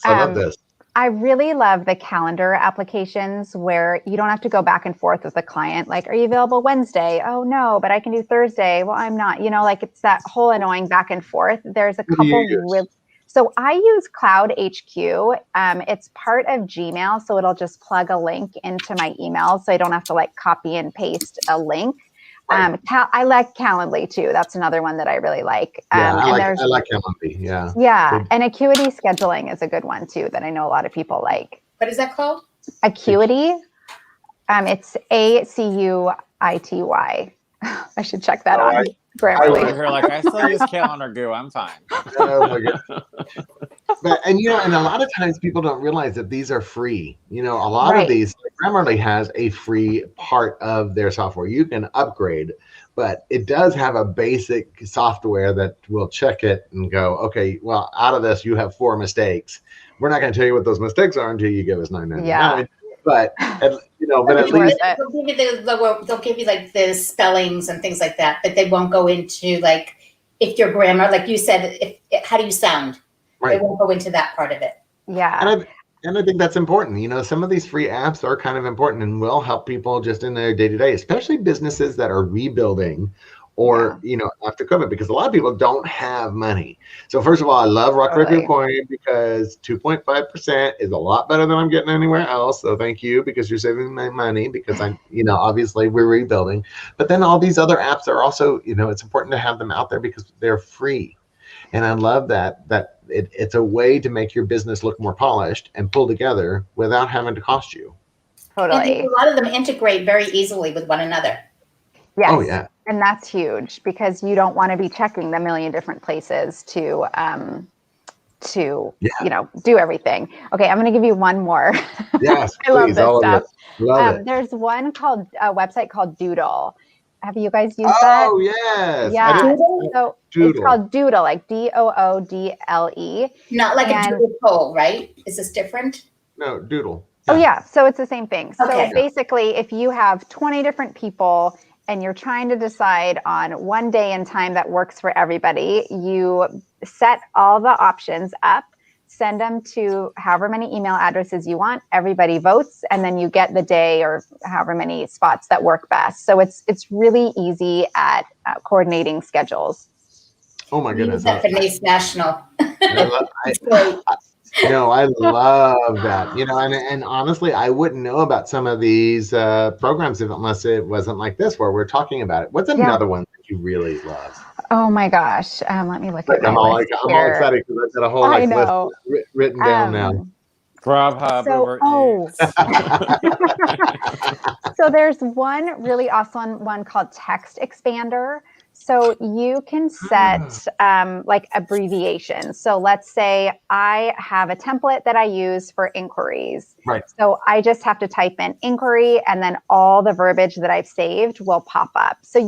[SPEAKER 1] I love this.
[SPEAKER 4] I really love the calendar applications where you don't have to go back and forth with the client. Like, are you available Wednesday? Oh, no, but I can do Thursday. Well, I'm not, like it's that whole annoying back and forth. There's a
[SPEAKER 1] What do you
[SPEAKER 4] couple
[SPEAKER 1] use?
[SPEAKER 4] So I use Cloud HQ. It's part of Gmail. So it'll just plug a link into my email. So I don't have to like copy and paste a link.
[SPEAKER 1] Right.
[SPEAKER 4] I like Calendly too. That's another one that I really like.
[SPEAKER 1] Yeah, I like Calendly. Yeah.
[SPEAKER 4] Yeah, and Acuity Scheduling is a good one too that I know a lot of people like.
[SPEAKER 2] What is that called?
[SPEAKER 4] Acuity. It's Acuity. I should check that on Grammarly.
[SPEAKER 3] Over here, like I still use Calendar Goo. I'm fine.
[SPEAKER 1] Oh my God. And a lot of times people don't realize that these are free. A lot of these, Grammarly has a free part of their software. You can upgrade, but it does have a basic software that will check it and go, okay, well, out of this, you have 4 mistakes. We're not going to tell you what those mistakes are until you give us $9.99.
[SPEAKER 4] Yeah.
[SPEAKER 1] But but at least
[SPEAKER 2] they'll give you like the spellings and things like that, but they won't go into like if your grammar, like you said, how do you sound?
[SPEAKER 1] Right.
[SPEAKER 2] They won't go into that part of it.
[SPEAKER 4] Yeah.
[SPEAKER 1] And I think that's important. Some of these free apps are kind of important and will help people just in their day-to-day, especially businesses that are rebuilding or, after COVID, because a lot of people don't have money. So first of all, I love Rock Paper Coin because 2.5% is a lot better than I'm getting anywhere else. So thank you, because you're saving my money, because I'm, obviously we're rebuilding. But then all these other apps are also, it's important to have them out there because they're free. And I love that it's a way to make your business look more polished and pull together without having to cost you.
[SPEAKER 4] Totally.
[SPEAKER 2] And a lot of them integrate very easily with one another.
[SPEAKER 4] Yes.
[SPEAKER 1] Oh, yeah.
[SPEAKER 4] And that's huge because you don't want to be checking the million different places to do everything. Okay, I'm going to give you one more.
[SPEAKER 1] Yes,
[SPEAKER 4] I love
[SPEAKER 1] please,
[SPEAKER 4] this stuff.
[SPEAKER 1] Love it.
[SPEAKER 4] There's a website called Doodle. Have you guys used that?
[SPEAKER 1] Oh, yes.
[SPEAKER 4] Yeah. So
[SPEAKER 1] Doodle.
[SPEAKER 4] It's called Doodle, like Doodle.
[SPEAKER 2] Not like a doodle poll, right? Is this different?
[SPEAKER 1] No, Doodle.
[SPEAKER 4] Oh, yeah. So it's the same thing.
[SPEAKER 2] Okay.
[SPEAKER 4] So basically, if you have 20 different people and you're trying to decide on one day and time that works for everybody, you set all the options up, send them to however many email addresses you want, everybody votes, and then you get the day or however many spots that work best. So it's really easy at coordinating schedules.
[SPEAKER 1] Oh my goodness.
[SPEAKER 2] That Venice National.
[SPEAKER 1] I love that. And honestly, I wouldn't know about some of these programs unless it wasn't like this, where we're talking about it. What's another one that you really love?
[SPEAKER 4] Oh my gosh. Let me look at
[SPEAKER 1] I'm all excited because I've got a whole list written down now.
[SPEAKER 3] Grubhub, Uber Eats.
[SPEAKER 4] So there's one really awesome one called Text Expander. So you can set like abbreviations. So let's say I have a template that I use for inquiries.
[SPEAKER 1] Right.
[SPEAKER 4] So I just have to type in inquiry and then all the verbiage that I've saved will pop up. So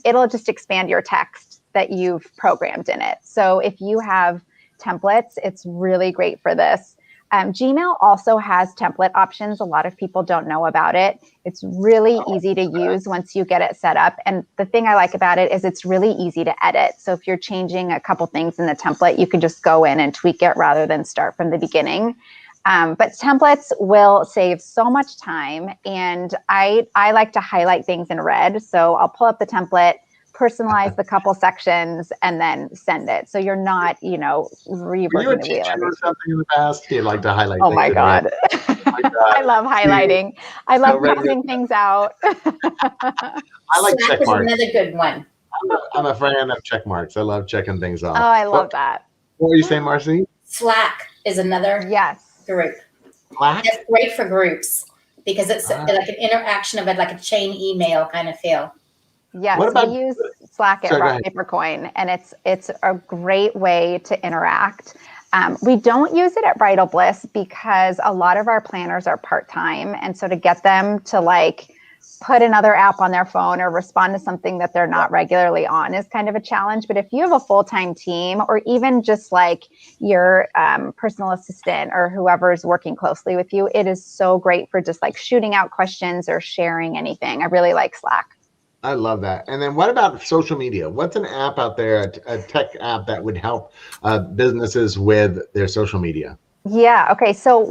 [SPEAKER 4] it'll just expand your text that you've programmed in it. So if you have templates, it's really great for this. Gmail also has template options. A lot of people don't know about it. It's really easy to use once you get it set up. And the thing I like about it is it's really easy to edit. So if you're changing a couple things in the template, you can just go in and tweak it rather than start from the beginning. But templates will save so much time. And I like to highlight things in red. So I'll pull up the template, personalize the couple sections, and then send it. So you're not, reworking the wheel.
[SPEAKER 1] Or something in the past? You like to highlight?
[SPEAKER 4] Oh my God. I love highlighting. I love crossing things out.
[SPEAKER 1] I like
[SPEAKER 2] Slack
[SPEAKER 1] check marks.
[SPEAKER 2] is another good one.
[SPEAKER 1] I'm a fan of check marks. I love checking things off.
[SPEAKER 4] Oh, I love that.
[SPEAKER 1] What were you saying, Marcie?
[SPEAKER 2] Slack is another group.
[SPEAKER 1] Slack?
[SPEAKER 2] That's great for groups because it's like an interaction of it, like a chain email kind of feel.
[SPEAKER 4] Yes, we use Slack at Rock Paper Coin, and it's a great way to interact. We don't use it at Bridal Bliss because a lot of our planners are part-time, and so to get them to put another app on their phone or respond to something that they're not regularly on is kind of a challenge. But if you have a full-time team, or even just your personal assistant or whoever's working closely with you, it is so great for just shooting out questions or sharing anything. I really like Slack.
[SPEAKER 1] I love that. And then what about social media? What's an app out there, a tech app that would help businesses with their social media?
[SPEAKER 4] Yeah. Okay. So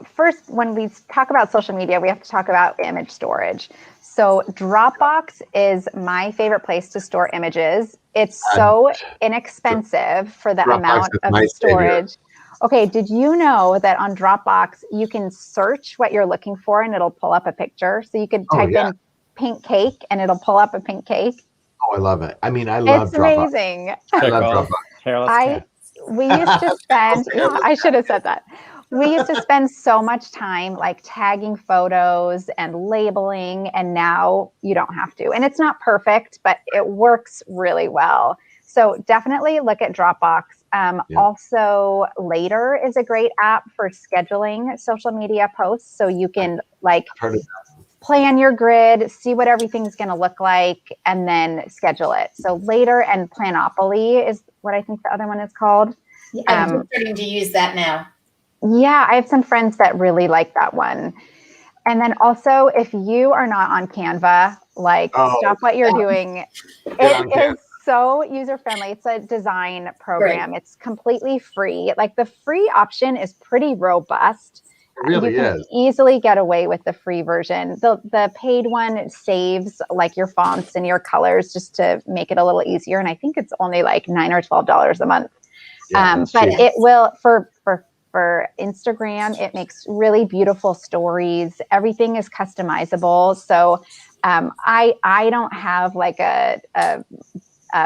[SPEAKER 4] first, when we talk about social media, we have to talk about image storage. So Dropbox is my favorite place to store images. It's so inexpensive for the
[SPEAKER 1] Dropbox
[SPEAKER 4] amount
[SPEAKER 1] is
[SPEAKER 4] of
[SPEAKER 1] my
[SPEAKER 4] storage.
[SPEAKER 1] savior.
[SPEAKER 4] Okay. Did you know that on Dropbox, you can search what you're looking for and it'll pull up a picture? So you could type in pink cake and it'll pull up a pink cake.
[SPEAKER 1] Oh, I love it. I mean, I love
[SPEAKER 4] It's
[SPEAKER 1] Dropbox.
[SPEAKER 4] amazing.
[SPEAKER 1] I love Dropbox.
[SPEAKER 3] Hairless cat.
[SPEAKER 4] We used to spend, I should have said that. We used to spend so much time like tagging photos and labeling, and now you don't have to. And it's not perfect, but it works really well. So definitely look at Dropbox. Also, Later is a great app for scheduling social media posts. So you can like plan your grid, see what everything's going to look like, and then schedule it. So Later and Planopoly is what I think the other one is called.
[SPEAKER 2] I'm starting to use that now.
[SPEAKER 4] Yeah, I have some friends that really like that one. And then also, if you are not on Canva, stop what you're doing. It is so user-friendly. It's a design program. Right. It's completely free. Like the free option is pretty robust.
[SPEAKER 1] It really
[SPEAKER 4] you can
[SPEAKER 1] is.
[SPEAKER 4] easily get away with the free version. The paid one saves like your fonts and your colors just to make it a little easier. And I think it's only like $9 or $12 a month.
[SPEAKER 1] Yeah,
[SPEAKER 4] but it will for Instagram, it makes really beautiful stories. Everything is customizable. So I don't have like a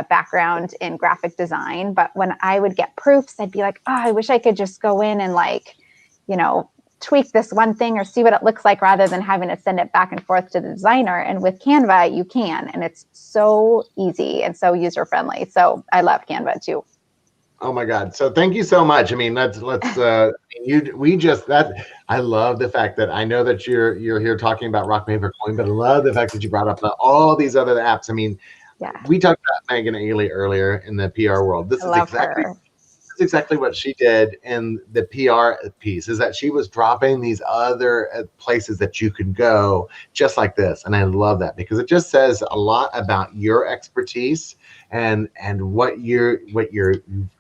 [SPEAKER 4] background in graphic design, but when I would get proofs, I'd be like, oh, I wish I could just go in and tweak this one thing or see what it looks like rather than having to send it back and forth to the designer. And with Canva, you can, and it's so easy and so user-friendly. So I love Canva too.
[SPEAKER 1] Oh my God. So thank you so much. I mean, I love the fact that I know that you're here talking about rock, paper, coin, but I love the fact that you brought up all these other apps. I mean, we talked about Megan Ailey earlier in the PR world. This is exactly what she did in the PR piece, is that she was dropping these other places that you could go just like this. And I love that because it just says a lot about your expertise and what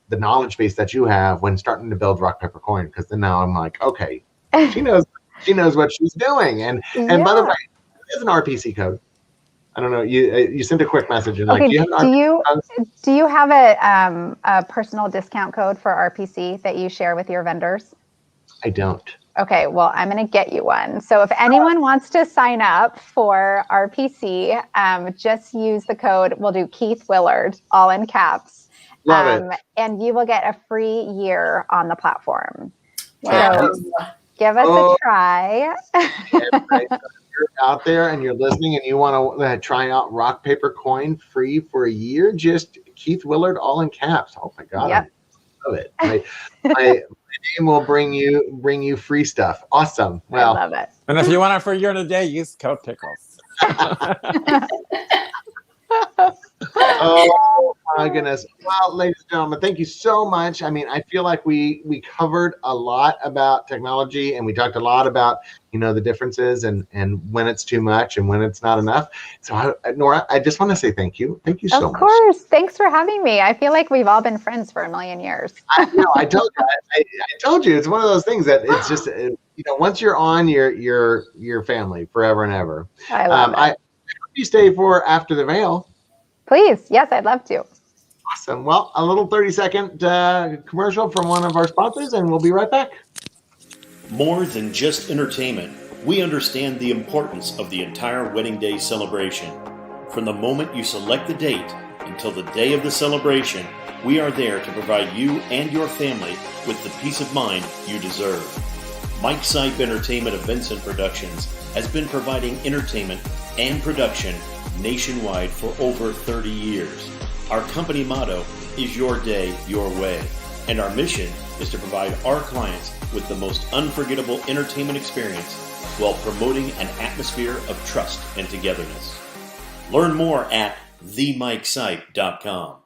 [SPEAKER 1] the knowledge base that you have when starting to build rock, paper, coin. Because then now I'm like, okay, she knows what she's doing. And by the way, there's an RPC code. I don't know. You sent a quick message and
[SPEAKER 4] do you have a personal discount code for RPC that you share with your vendors?
[SPEAKER 1] I don't.
[SPEAKER 4] Okay, well, I'm going to get you one. So if anyone wants to sign up for RPC, just use the code. We'll do Keith Willard, all in caps.
[SPEAKER 1] Love it.
[SPEAKER 4] And you will get a free year on the platform.
[SPEAKER 2] Wow.
[SPEAKER 4] So give us a try.
[SPEAKER 1] You're out there and you're listening and you want to try out rock, paper, coin free for a year, just Keith Willard, all in caps. Oh my God.
[SPEAKER 4] Yep.
[SPEAKER 1] I love it. My name will bring you free stuff. Awesome. Well,
[SPEAKER 4] I love it.
[SPEAKER 3] And if you want it for a year and a day, use code Pickles.
[SPEAKER 1] Oh my goodness. Well, ladies and gentlemen, thank you so much. I mean, I feel like we covered a lot about technology and we talked a lot about, the differences and when it's too much and when it's not enough. So Nora, I just want to say thank you. Thank you so much.
[SPEAKER 4] Of course. Thanks for having me. I feel like we've all been friends for a million years.
[SPEAKER 1] I know. I told you, it's one of those things that it's just, once you're on your family forever and ever.
[SPEAKER 4] I love it.
[SPEAKER 1] I hope you stay for After the Veil.
[SPEAKER 4] Please. Yes, I'd love to.
[SPEAKER 1] Awesome. Well, a little 30-second commercial from one of our sponsors, and we'll be right back.
[SPEAKER 5] More than just entertainment, we understand the importance of the entire wedding day celebration. From the moment you select the date until the day of the celebration, we are there to provide you and your family with the peace of mind you deserve. Mike Sipe Entertainment Events and Productions has been providing entertainment and production nationwide for over 30 years. Our company motto is your day, your way. And our mission is to provide our clients with the most unforgettable entertainment experience while promoting an atmosphere of trust and togetherness. Learn more at themikesipe.com.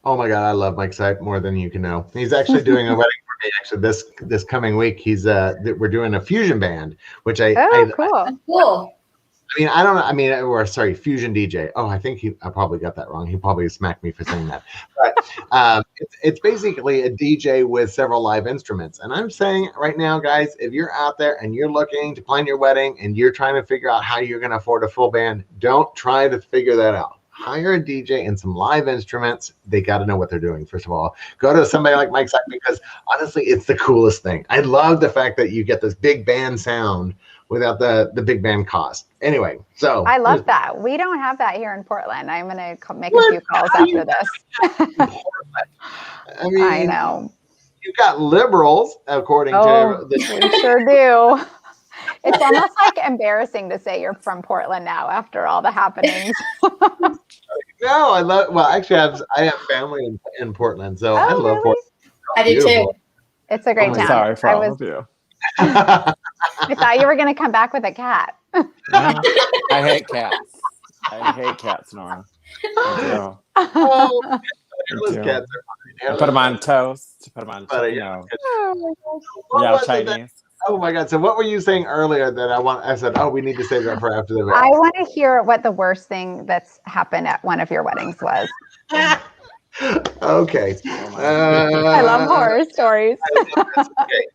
[SPEAKER 1] Oh my God, I love Mike Sipe more than you can know. He's actually doing a wedding for me actually this coming week. We're doing a fusion band, which
[SPEAKER 2] Cool.
[SPEAKER 1] Fusion DJ. Oh, I think I probably got that wrong. He probably smacked me for saying that. But it's basically a DJ with several live instruments. And I'm saying right now, guys, if you're out there and you're looking to plan your wedding and you're trying to figure out how you're going to afford a full band, don't try to figure that out. Hire a DJ and some live instruments. They got to know what they're doing, first of all. Go to somebody like Mike's site, because honestly, it's the coolest thing. I love the fact that you get this big band sound without the big band cost. Anyway, so
[SPEAKER 4] I love that. We don't have that here in Portland. I'm going to make a few calls after this.
[SPEAKER 1] I mean,
[SPEAKER 4] I know.
[SPEAKER 1] You got liberals, according to
[SPEAKER 4] we sure do. It's almost like embarrassing to say you're from Portland now after all the happenings.
[SPEAKER 1] No, I love. Well, actually, I have family in Portland, so I love
[SPEAKER 4] really?
[SPEAKER 1] Portland.
[SPEAKER 2] I do too.
[SPEAKER 4] It's a great town.
[SPEAKER 3] Sorry for all of you.
[SPEAKER 4] I thought you were going to come back with a cat.
[SPEAKER 3] I hate cats. I hate cats, Nora.
[SPEAKER 1] Oh, hairless cats are fine.
[SPEAKER 3] I put them on toast. Put them on, Chinese.
[SPEAKER 1] Oh my God! So what were you saying earlier that I said, we need to save that for after the wedding.
[SPEAKER 4] I want to hear what the worst thing that's happened at one of your weddings was.
[SPEAKER 1] Okay.
[SPEAKER 4] I love horror stories.
[SPEAKER 1] Okay.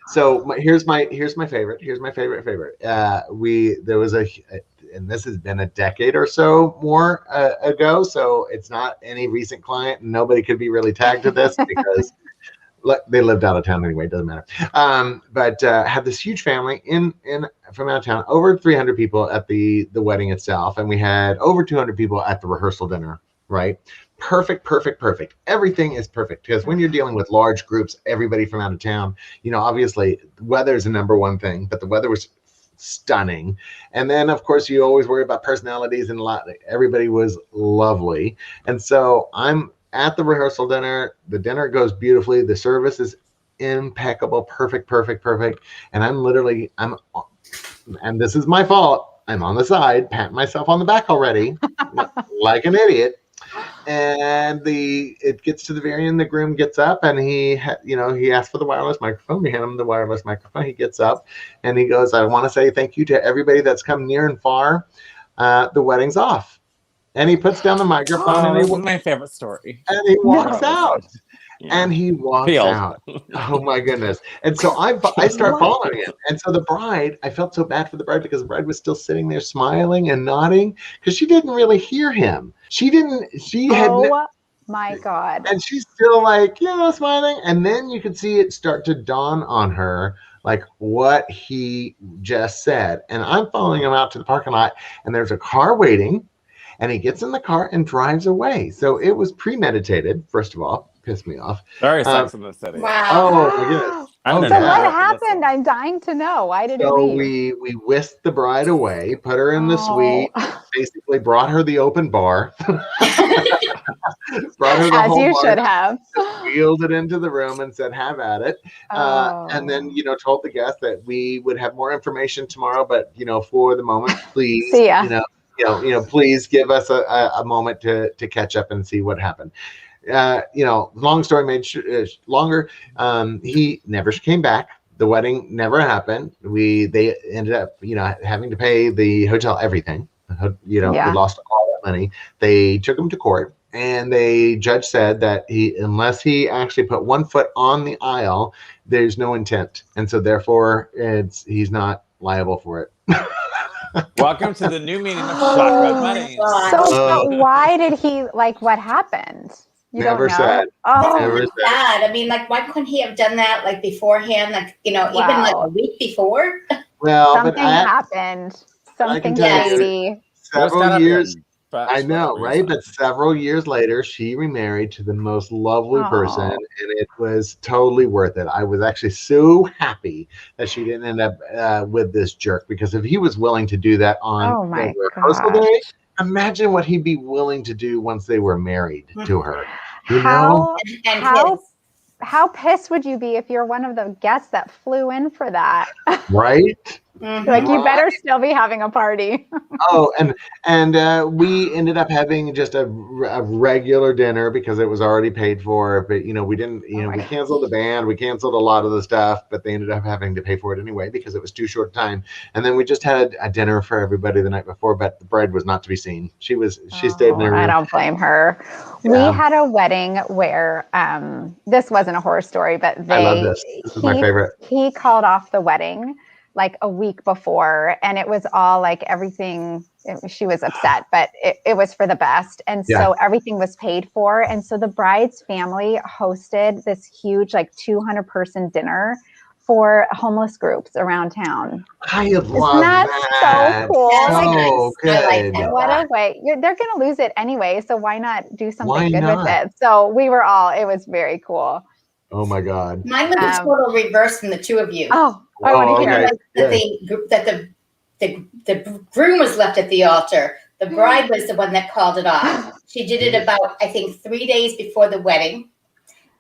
[SPEAKER 1] So here's my favorite. Here's my favorite. There was and this has been a decade or so more ago. So it's not any recent client. Nobody could be really tagged to this because they lived out of town anyway. It doesn't matter. But had this huge family from out of town, over 300 people at the wedding itself, and we had over 200 people at the rehearsal dinner. Right. Perfect. Everything is perfect, because when you're dealing with large groups, everybody from out of town, obviously weather is the number one thing, but the weather was stunning. And then of course you always worry about personalities, and everybody was lovely. And so I'm at the rehearsal dinner. The dinner goes beautifully. The service is impeccable. Perfect. And and this is my fault. I'm on the side, patting myself on the back already, like an idiot. And it gets to the very end. The groom gets up and he asks for the wireless microphone. We hand him the wireless microphone. He gets up and he goes, "I want to say thank you to everybody that's come near and far. The wedding's off." And he puts down the microphone.
[SPEAKER 3] This is my favorite story.
[SPEAKER 1] And he walks out. Yeah. And he walks out. Oh my goodness. And so I start following him. And so the bride, I felt so bad for the bride, because the bride was still sitting there smiling and nodding, because she didn't really hear him.
[SPEAKER 4] My God.
[SPEAKER 1] And she's still like, smiling. And then you could see it start to dawn on her, like what he just said. And I'm following him out to the parking lot, and there's a car waiting, and he gets in the car and drives away. So it was premeditated, first of all. Pissed me off.
[SPEAKER 3] Very Sex in the City.
[SPEAKER 2] Wow.
[SPEAKER 1] Oh my goodness.
[SPEAKER 4] So what happened? I'm dying to know. Why did he leave?
[SPEAKER 1] We whisked the bride away, put her in the suite, basically brought her the open bar. Brought her the
[SPEAKER 4] As
[SPEAKER 1] whole
[SPEAKER 4] you
[SPEAKER 1] bar,
[SPEAKER 4] should have.
[SPEAKER 1] wheeled it into the room and said, "Have at it." And then, told the guests that we would have more information tomorrow, but for the moment, please,
[SPEAKER 4] see ya.
[SPEAKER 1] Please give us a moment to catch up and see what happened. Long story made longer. He never came back. The wedding never happened. They ended up, having to pay the hotel everything. We lost all that money. They took him to court, and the judge said that unless he actually put one foot on the aisle, there's no intent, and so therefore he's not liable for it.
[SPEAKER 3] Welcome to the new meaning of shotgun weddings.
[SPEAKER 4] So why did he what happened? You
[SPEAKER 1] never said.
[SPEAKER 2] Never said. I mean, why couldn't he have done that beforehand? Even a week before.
[SPEAKER 1] Well,
[SPEAKER 4] something happened. Something shady.
[SPEAKER 1] Several years. I know, right? But several years later, she remarried to the most lovely person, and it was totally worth it. I was actually so happy that she didn't end up with this jerk, because if he was willing to do that on the rehearsal day, imagine what he'd be willing to do once they were married to her.
[SPEAKER 4] How pissed would you be if you're one of the guests that flew in for that?
[SPEAKER 1] Right?
[SPEAKER 4] Like, you better still be having a party.
[SPEAKER 1] Oh, and we ended up having just a regular dinner because it was already paid for. But we didn't. We canceled the band, we canceled a lot of the stuff, but they ended up having to pay for it anyway because it was too short time. And then we just had a dinner for everybody the night before. But the bride was not to be seen. She stayed in her room.
[SPEAKER 4] I don't blame her.
[SPEAKER 1] Yeah.
[SPEAKER 4] We had a wedding where this wasn't a horror story, but
[SPEAKER 1] I love this. This is my favorite.
[SPEAKER 4] He called off the wedding like a week before, and it was all like everything. She was upset, but it was for the best. And so everything was paid for. And so the bride's family hosted this huge, like 200-person dinner for homeless groups around town.
[SPEAKER 1] I love
[SPEAKER 4] Isn't that so cool?
[SPEAKER 1] So good.
[SPEAKER 2] I like that.
[SPEAKER 4] What a way. They're going to lose it anyway, so why not do something good
[SPEAKER 1] not?
[SPEAKER 4] with it? So it was very cool.
[SPEAKER 1] Oh my God.
[SPEAKER 2] Mine was a total reverse from the two of you.
[SPEAKER 4] Oh, I want to hear
[SPEAKER 2] it. The groom was left at the altar. The bride was the one that called it off. She did it about, I think, 3 days before the wedding.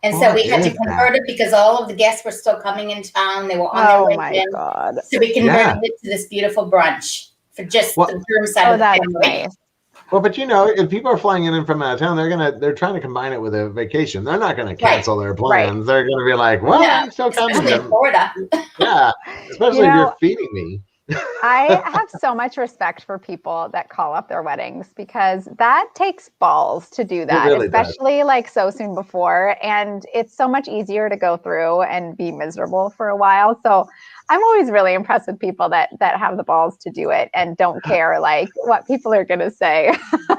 [SPEAKER 2] And so we had to convert it because all of the guests were still coming in town. They were on their way in.
[SPEAKER 4] God.
[SPEAKER 2] So we converted it to this beautiful brunch for just the groom side of the family.
[SPEAKER 4] Nice.
[SPEAKER 1] Well, but if people are flying in from out of town, they're trying to combine it with a vacation. They're not going to cancel their plans. Right. They're going to be like, well, I'm still coming.
[SPEAKER 2] Especially in Florida.
[SPEAKER 1] Yeah, especially if you're feeding me.
[SPEAKER 4] I have so much respect for people that call up their weddings because that takes balls to do that, really especially like so soon before. And it's so much easier to go through and be miserable for a while. So I'm always really impressed with people that have the balls to do it and don't care like what people are going to say.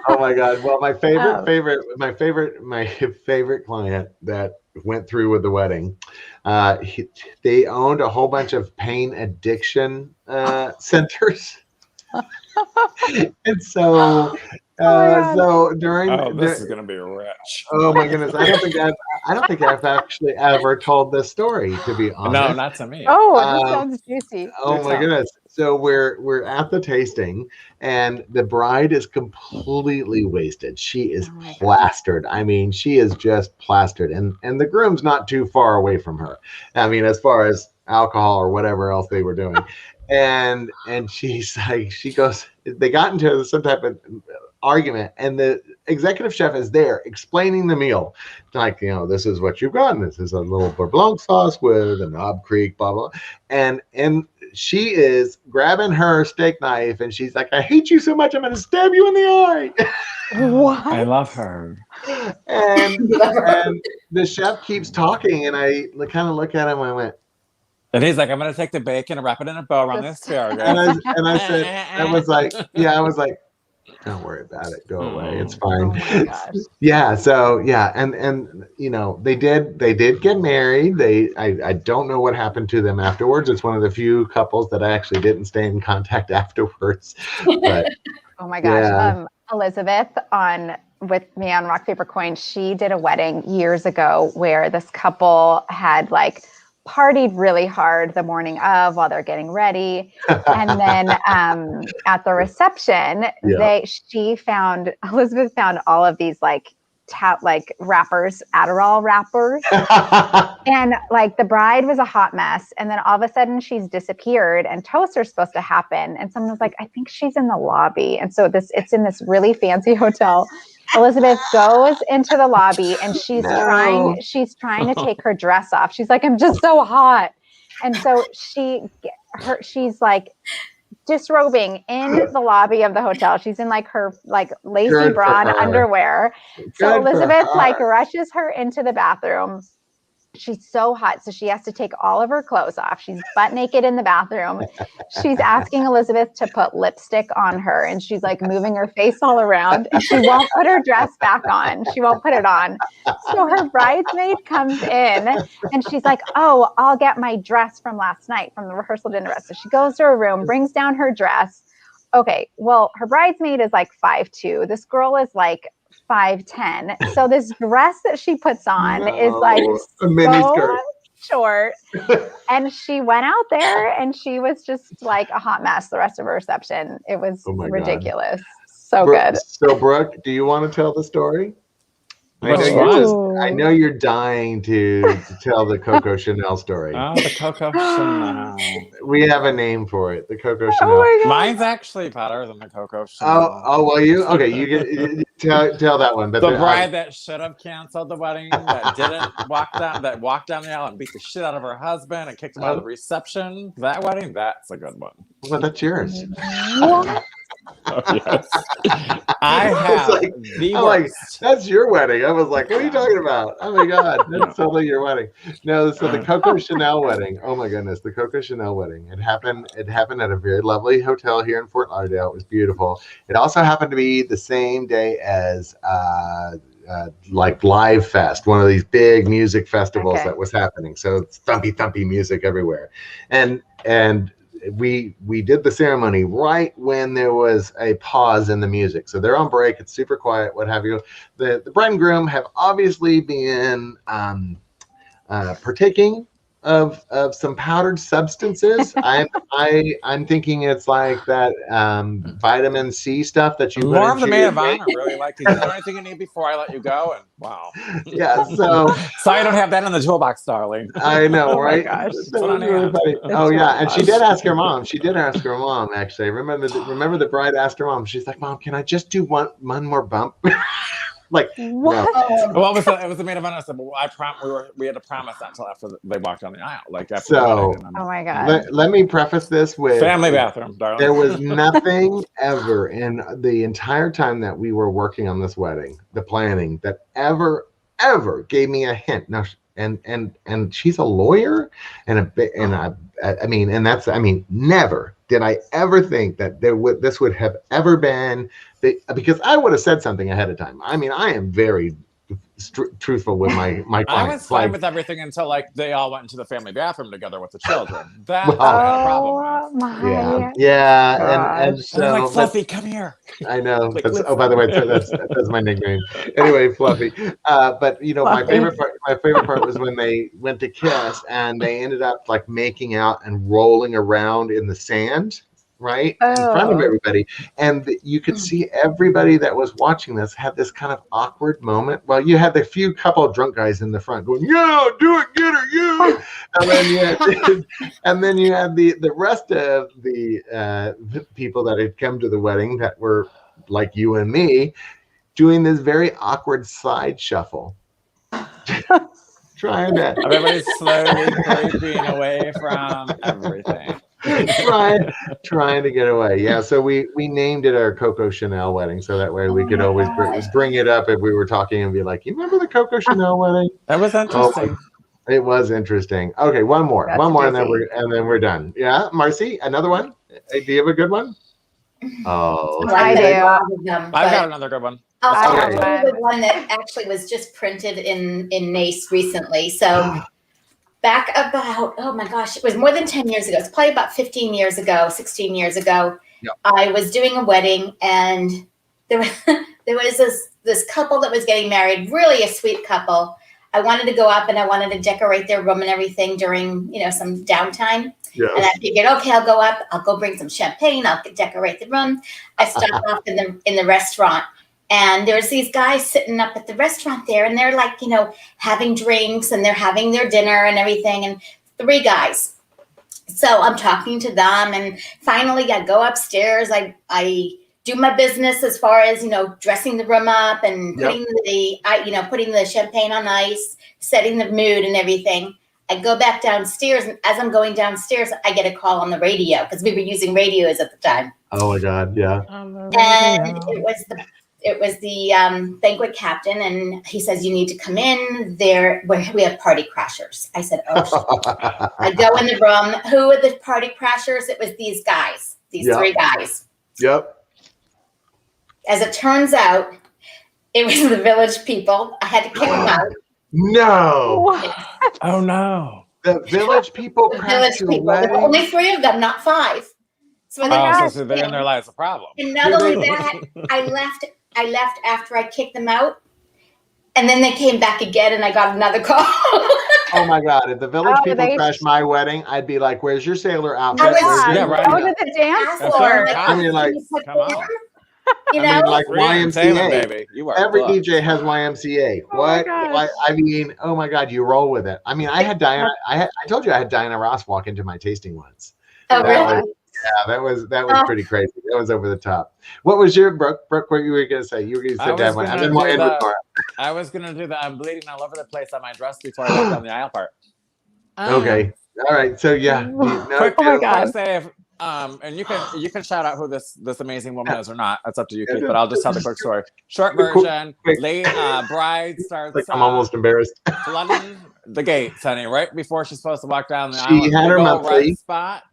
[SPEAKER 1] Oh my God. Well, my favorite client that went through with the wedding, they owned a whole bunch of pain addiction centers. And so
[SPEAKER 3] this is gonna be a wretch.
[SPEAKER 1] Oh my goodness! I don't think I've actually ever told this story, to be honest.
[SPEAKER 3] No, not to me.
[SPEAKER 4] Oh, this sounds juicy.
[SPEAKER 1] Oh my goodness! So we're at the tasting, and the bride is completely wasted. She is plastered. I mean, she is just plastered, and the groom's not too far away from her. I mean, as far as alcohol or whatever else they were doing, and she's like, she goes, they got into some type of argument, and the executive chef is there explaining the meal, like, this is what you've got. This is a little beurre blanc sauce with a Knob Creek, blah blah, and she is grabbing her steak knife, and she's like, I hate you so much, I'm going to stab you in the eye.
[SPEAKER 4] What?
[SPEAKER 3] I love her.
[SPEAKER 1] And the chef keeps talking, and I kind of look at him, and I went,
[SPEAKER 3] and he's like, I'm going to take the bacon and wrap it in a bow around this asparagus.
[SPEAKER 1] And I said, I was like, don't worry about it. Go away. It's fine.
[SPEAKER 4] Oh my gosh.
[SPEAKER 1] Yeah. So yeah. And they did get married. I don't know what happened to them afterwards. It's one of the few couples that I actually didn't stay in contact afterwards. But
[SPEAKER 4] oh my gosh. Elizabeth with me on Rock Paper Coin, she did a wedding years ago where this couple had like partied really hard the morning of while they're getting ready, and then at the reception, Elizabeth found all of these like wrappers, Adderall wrappers, and like the bride was a hot mess, and then all of a sudden she's disappeared, and toasts are supposed to happen, and someone was like, I think she's in the lobby, and so it's in this really fancy hotel. Elizabeth goes into the lobby, and she's trying to take her dress off. She's like, I'm just so hot. And so she's like disrobing in the lobby of the hotel. She's in like her like lacy bra and underwear. So Elizabeth like rushes her into the bathroom. She's so hot, so she has to take all of her clothes off. She's butt naked in the bathroom. She's asking Elizabeth to put lipstick on her, and she's like moving her face all around, and she won't put her dress back on. She won't put it on. So her bridesmaid comes in, and she's like, oh, I'll get my dress from last night from the rehearsal dinner dress. So she goes to her room, brings down her dress. Okay, well, her bridesmaid is like 5'2". This girl is like 5'10". So this dress that she puts on is like so short. And she went out there, and she was just like a hot mess the rest of her reception. It was ridiculous. God. So good.
[SPEAKER 1] So Brooke, do you want to tell the story? I know you're dying to tell the Coco Chanel story.
[SPEAKER 3] Oh, the Coco Chanel.
[SPEAKER 1] We have a name for it, the Coco Chanel.
[SPEAKER 4] Oh
[SPEAKER 3] Mine's actually better than the Coco Chanel.
[SPEAKER 1] Oh, well, okay, you tell that one. But
[SPEAKER 3] the bride that should have canceled the wedding, that didn't walked down the aisle and beat the shit out of her husband and kicked him out of the reception. That wedding, that's a good one.
[SPEAKER 1] Well, that's yours.
[SPEAKER 4] What?
[SPEAKER 3] Oh, yes. I have the worst.
[SPEAKER 1] That's your wedding. I was like, what are you talking about? Oh my God, that's totally your wedding. No, so the Coco Chanel wedding. Oh my goodness, the Coco Chanel wedding. It happened at a very lovely hotel here in Fort Lauderdale. It was beautiful. It also happened to be the same day as like Live Fest, one of these big music festivals that was happening. So it's thumpy music everywhere, and we did the ceremony right when there was a pause in the music. So they're on break. It's super quiet, what have you. The bride and groom have obviously been partaking of some powdered substances. I'm thinking it's like that vitamin C stuff that you
[SPEAKER 3] more of the maid of honor really like. Is there anything you need before I let you go? And wow.
[SPEAKER 1] Yeah. So
[SPEAKER 3] I don't have that in the toolbox, darling.
[SPEAKER 1] I know, right?
[SPEAKER 4] Oh my gosh.
[SPEAKER 1] That was really funny. Oh yeah, and she did ask her mom. Actually. Remember the bride asked her mom. She's like, "Mom, can I just do one more bump?" Like
[SPEAKER 4] what?
[SPEAKER 1] No.
[SPEAKER 3] Well, it was the maid of honor. I said, well, we had to promise that until after they walked down the aisle. Like after
[SPEAKER 1] so,
[SPEAKER 4] oh my God.
[SPEAKER 1] Let me preface this with
[SPEAKER 3] family bathroom, darling.
[SPEAKER 1] There was nothing ever in the entire time that we were working on this wedding, the planning, that ever gave me a hint. Now, and she's a lawyer, and never did I ever think that this would have ever been, because I would have said something ahead of time. I mean, I am very truthful with my clients.
[SPEAKER 3] I was fine with everything until like they all went into the family bathroom together with the children. That I had a problem with.
[SPEAKER 1] And so
[SPEAKER 3] I was like, Fluffy, come here.
[SPEAKER 1] I know. Like, by the way, that's my nickname. Anyway, Fluffy. But you know, my favorite part was when they went to kiss and they ended up like making out and rolling around in the sand, right, in front of everybody, and you could see everybody that was watching this had this kind of awkward moment. Well, you had the few couple of drunk guys in the front going, "Yeah, do it, get her, you," and then you had the rest of the people that had come to the wedding that were like you and me, doing this very awkward side shuffle. Trying to
[SPEAKER 3] everybody's slowly creeping away from everything.
[SPEAKER 1] trying to get away. Yeah, so we named it our Coco Chanel wedding, so that way we could always bring it up if we were talking and be like, "You remember the Coco Chanel wedding?"
[SPEAKER 3] That was interesting.
[SPEAKER 1] It was interesting. Okay, one more, and then we're done. Yeah, Marcie, another one. Do you have a good one? Oh,
[SPEAKER 4] I do.
[SPEAKER 3] I've got another good one.
[SPEAKER 2] I'll tell you the one that actually was just printed in NACE recently. So back about, oh my gosh, it was more than 10 years ago. It's probably about 15 years ago, 16 years ago. Yep. I was doing a wedding, and there was this couple that was getting married, really a sweet couple. I wanted to go up and I wanted to decorate their room and everything during, some downtime. Yes. And I figured, okay, I'll go up, I'll go bring some champagne, I'll decorate the room. I stopped off in the restaurant, and there's these guys sitting up at the restaurant there, and they're like, having drinks and they're having their dinner and everything, and 3 guys. So I'm talking to them, and finally I go upstairs. I do my business as far as, dressing the room up and putting putting the champagne on ice, setting the mood and everything. I go back downstairs, and as I'm going downstairs, I get a call on the radio, because we were using radios at the time.
[SPEAKER 1] Oh my God, yeah.
[SPEAKER 2] And it was the banquet captain, and he says, "You need to come in there. We have party crashers." I said, "Oh shit." I go in the room. Who are the party crashers? It was these guys, these 3 guys.
[SPEAKER 1] Yep.
[SPEAKER 2] As it turns out, it was the village people. I had to kick them out.
[SPEAKER 1] No.
[SPEAKER 4] What?
[SPEAKER 3] Oh no.
[SPEAKER 1] The village people.
[SPEAKER 2] The village people. There were only 3 of them, not 5. So when
[SPEAKER 3] so they're in their lives a problem.
[SPEAKER 2] And not only that, I left after I kicked them out, and then they came back again, and I got another call.
[SPEAKER 1] Oh my God! If the village people crashed my wedding, I'd be like, "Where's your sailor outfit?"
[SPEAKER 4] Go to the dance floor.
[SPEAKER 3] I mean, like, come on.
[SPEAKER 2] You
[SPEAKER 3] I
[SPEAKER 2] know,
[SPEAKER 3] mean,
[SPEAKER 1] like
[SPEAKER 3] free entertainment,
[SPEAKER 1] YMCA.
[SPEAKER 3] baby. You are
[SPEAKER 1] Every
[SPEAKER 3] booked.
[SPEAKER 1] DJ has YMCA.
[SPEAKER 4] Oh my
[SPEAKER 1] What?
[SPEAKER 4] gosh.
[SPEAKER 1] I mean, oh my God, you roll with it. I mean, I had Diana. I told you I had Diana Ross walk into my tasting once.
[SPEAKER 2] oh,
[SPEAKER 1] That
[SPEAKER 2] really?
[SPEAKER 1] was, yeah, that was pretty crazy. That was over the top. What was your Brooke? Brooke, what you were gonna say? You were gonna say that one. And then we'll end with Nora.
[SPEAKER 3] I was gonna do the I'm bleeding all over the place on my dress before I walk down the aisle part.
[SPEAKER 1] Okay. All right. So yeah.
[SPEAKER 3] Quick,
[SPEAKER 4] Oh my
[SPEAKER 3] quick
[SPEAKER 4] God.
[SPEAKER 3] save. And you can shout out who this amazing woman is or not. That's up to you, Keith. But I'll just tell the quick story. Short version. Late bride starts.
[SPEAKER 1] Like, I'm almost embarrassed.
[SPEAKER 3] Flooding the gates, honey. Right before she's supposed to walk down the
[SPEAKER 1] She
[SPEAKER 3] aisle.
[SPEAKER 1] had her
[SPEAKER 3] Big old
[SPEAKER 1] monthly.
[SPEAKER 3] red spot.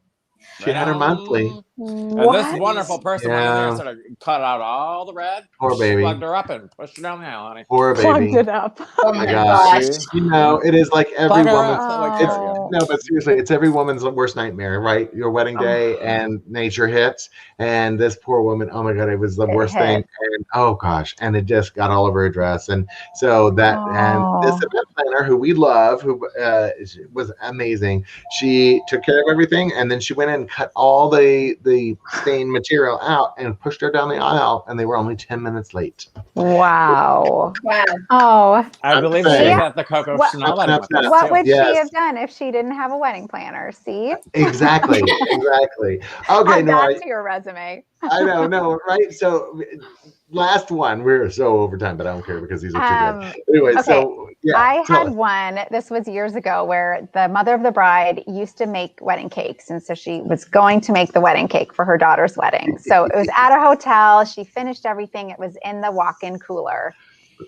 [SPEAKER 1] She had her monthly.
[SPEAKER 3] And this wonderful person went in there
[SPEAKER 1] Yeah.
[SPEAKER 3] and sort of cut out all the red.
[SPEAKER 1] Poor baby.
[SPEAKER 3] Plugged her up and pushed her down the aisle, honey.
[SPEAKER 1] Poor
[SPEAKER 4] Plugged
[SPEAKER 1] baby.
[SPEAKER 4] it up.
[SPEAKER 2] Oh
[SPEAKER 1] my
[SPEAKER 2] my
[SPEAKER 1] gosh.
[SPEAKER 2] gosh.
[SPEAKER 1] You know, it is like every
[SPEAKER 3] Plug her
[SPEAKER 1] woman's.
[SPEAKER 3] up, like,
[SPEAKER 1] It's,
[SPEAKER 3] there we go.
[SPEAKER 1] no, but seriously, it's every woman's worst nightmare, right? Your wedding day and nature hits, and this poor woman. Oh my God, it was the worst thing. And oh gosh, and it just got all over her dress, and so that and this event planner, who we love, who was amazing. She took care of everything, and then she went in and cut all the stained material out and pushed her down the aisle, and they were only 10 minutes late.
[SPEAKER 4] Wow.
[SPEAKER 2] Wow.
[SPEAKER 4] Oh,
[SPEAKER 3] I believe she
[SPEAKER 1] saying.
[SPEAKER 3] was at the Coco
[SPEAKER 4] What-
[SPEAKER 3] Chanel wedding with us,
[SPEAKER 4] what
[SPEAKER 3] too.
[SPEAKER 4] would
[SPEAKER 1] Yes.
[SPEAKER 4] she have done if she didn't have a wedding planner? See?
[SPEAKER 1] Exactly. Okay,
[SPEAKER 4] Add
[SPEAKER 1] Nora.
[SPEAKER 4] that to your resume.
[SPEAKER 1] I know, no, right? So last one, we're so over time, but I don't care because these are too good. Anyway,
[SPEAKER 4] okay.
[SPEAKER 1] so yeah.
[SPEAKER 4] I
[SPEAKER 1] tell
[SPEAKER 4] had
[SPEAKER 1] us.
[SPEAKER 4] one, this was years ago, where the mother of the bride used to make wedding cakes. And so she was going to make the wedding cake for her daughter's wedding. So it was at a hotel. She finished everything. It was in the walk-in cooler.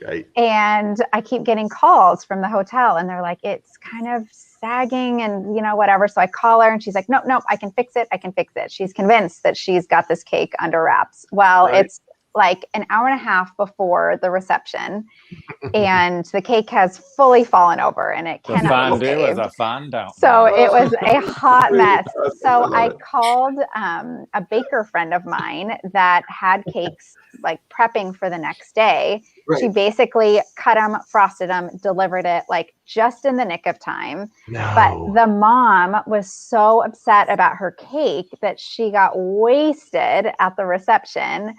[SPEAKER 1] Okay.
[SPEAKER 4] And I keep getting calls from the hotel and they're like, it's kind of sagging and, you know, whatever. So I call her and she's like, nope, I can fix it. She's convinced that she's got this cake under wraps. Well, it's like an hour and a half before the reception and the cake has fully fallen over and it
[SPEAKER 3] The
[SPEAKER 4] cannot be
[SPEAKER 3] fondue is
[SPEAKER 4] saved.
[SPEAKER 3] a fondue.
[SPEAKER 4] So it was a hot mess. So
[SPEAKER 1] love
[SPEAKER 4] I
[SPEAKER 1] it.
[SPEAKER 4] called a baker friend of mine that had cakes like prepping for the next day.
[SPEAKER 1] Right.
[SPEAKER 4] She basically cut them, frosted them, delivered it like just in the nick of time.
[SPEAKER 1] No.
[SPEAKER 4] But the mom was so upset about her cake that she got wasted at the reception,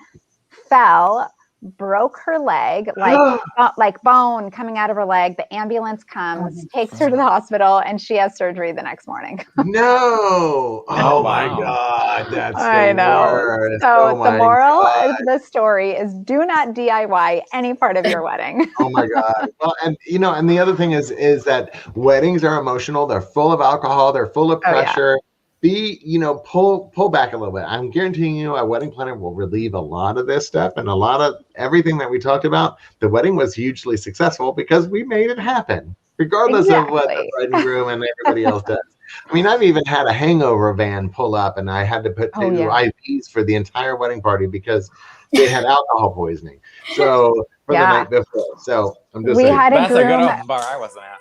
[SPEAKER 4] fell, broke her leg, like bone coming out of her leg. The ambulance comes, takes her to the hospital, and she has surgery the next morning.
[SPEAKER 1] No. Oh my
[SPEAKER 3] Wow.
[SPEAKER 1] God. That's
[SPEAKER 4] I
[SPEAKER 1] the
[SPEAKER 4] know.
[SPEAKER 1] worst.
[SPEAKER 4] So
[SPEAKER 1] Oh
[SPEAKER 4] the
[SPEAKER 1] my
[SPEAKER 4] moral
[SPEAKER 1] God.
[SPEAKER 4] of the story is do not DIY any part of your wedding.
[SPEAKER 1] Oh my God. Well, and you know, and the other thing is that weddings are emotional. They're full of alcohol. They're full of
[SPEAKER 4] Oh, yeah.
[SPEAKER 1] pressure. Pull back a little bit. I'm guaranteeing you a wedding planner will relieve a lot of this stuff and a lot of everything that we talked about. The wedding was hugely successful because we made it happen, regardless of what the bride and groom and everybody else does. I mean, I've even had a hangover van pull up and I had to put two IVs for the entire wedding party because they had alcohol poisoning. So for the night before. So I'm just saying.
[SPEAKER 3] That's a good open bar I wasn't at.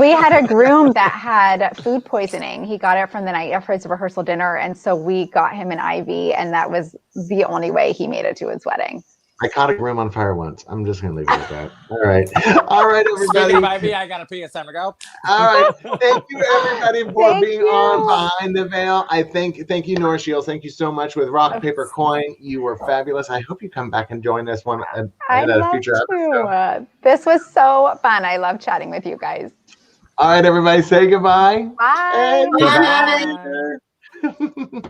[SPEAKER 4] We had a groom that had food poisoning. He got it from the night of his rehearsal dinner. And so we got him an IV and that was the only way he made it to his wedding.
[SPEAKER 1] I caught a groom on fire once. I'm just going to leave it at that. All right. All right, everybody.
[SPEAKER 3] Speaking of IV, I got to pee. It's time to go.
[SPEAKER 1] All right. Thank you, everybody, for being on Behind the Veil. Thank you, Nora Sheils. Thank you so much with Rock, Paper, Coin. You were fabulous. I hope you come back and join us in a future episode.
[SPEAKER 4] This was so fun. I love chatting with you guys.
[SPEAKER 1] All right, everybody, say goodbye.
[SPEAKER 4] Bye.
[SPEAKER 1] And
[SPEAKER 2] Bye.
[SPEAKER 1] goodbye.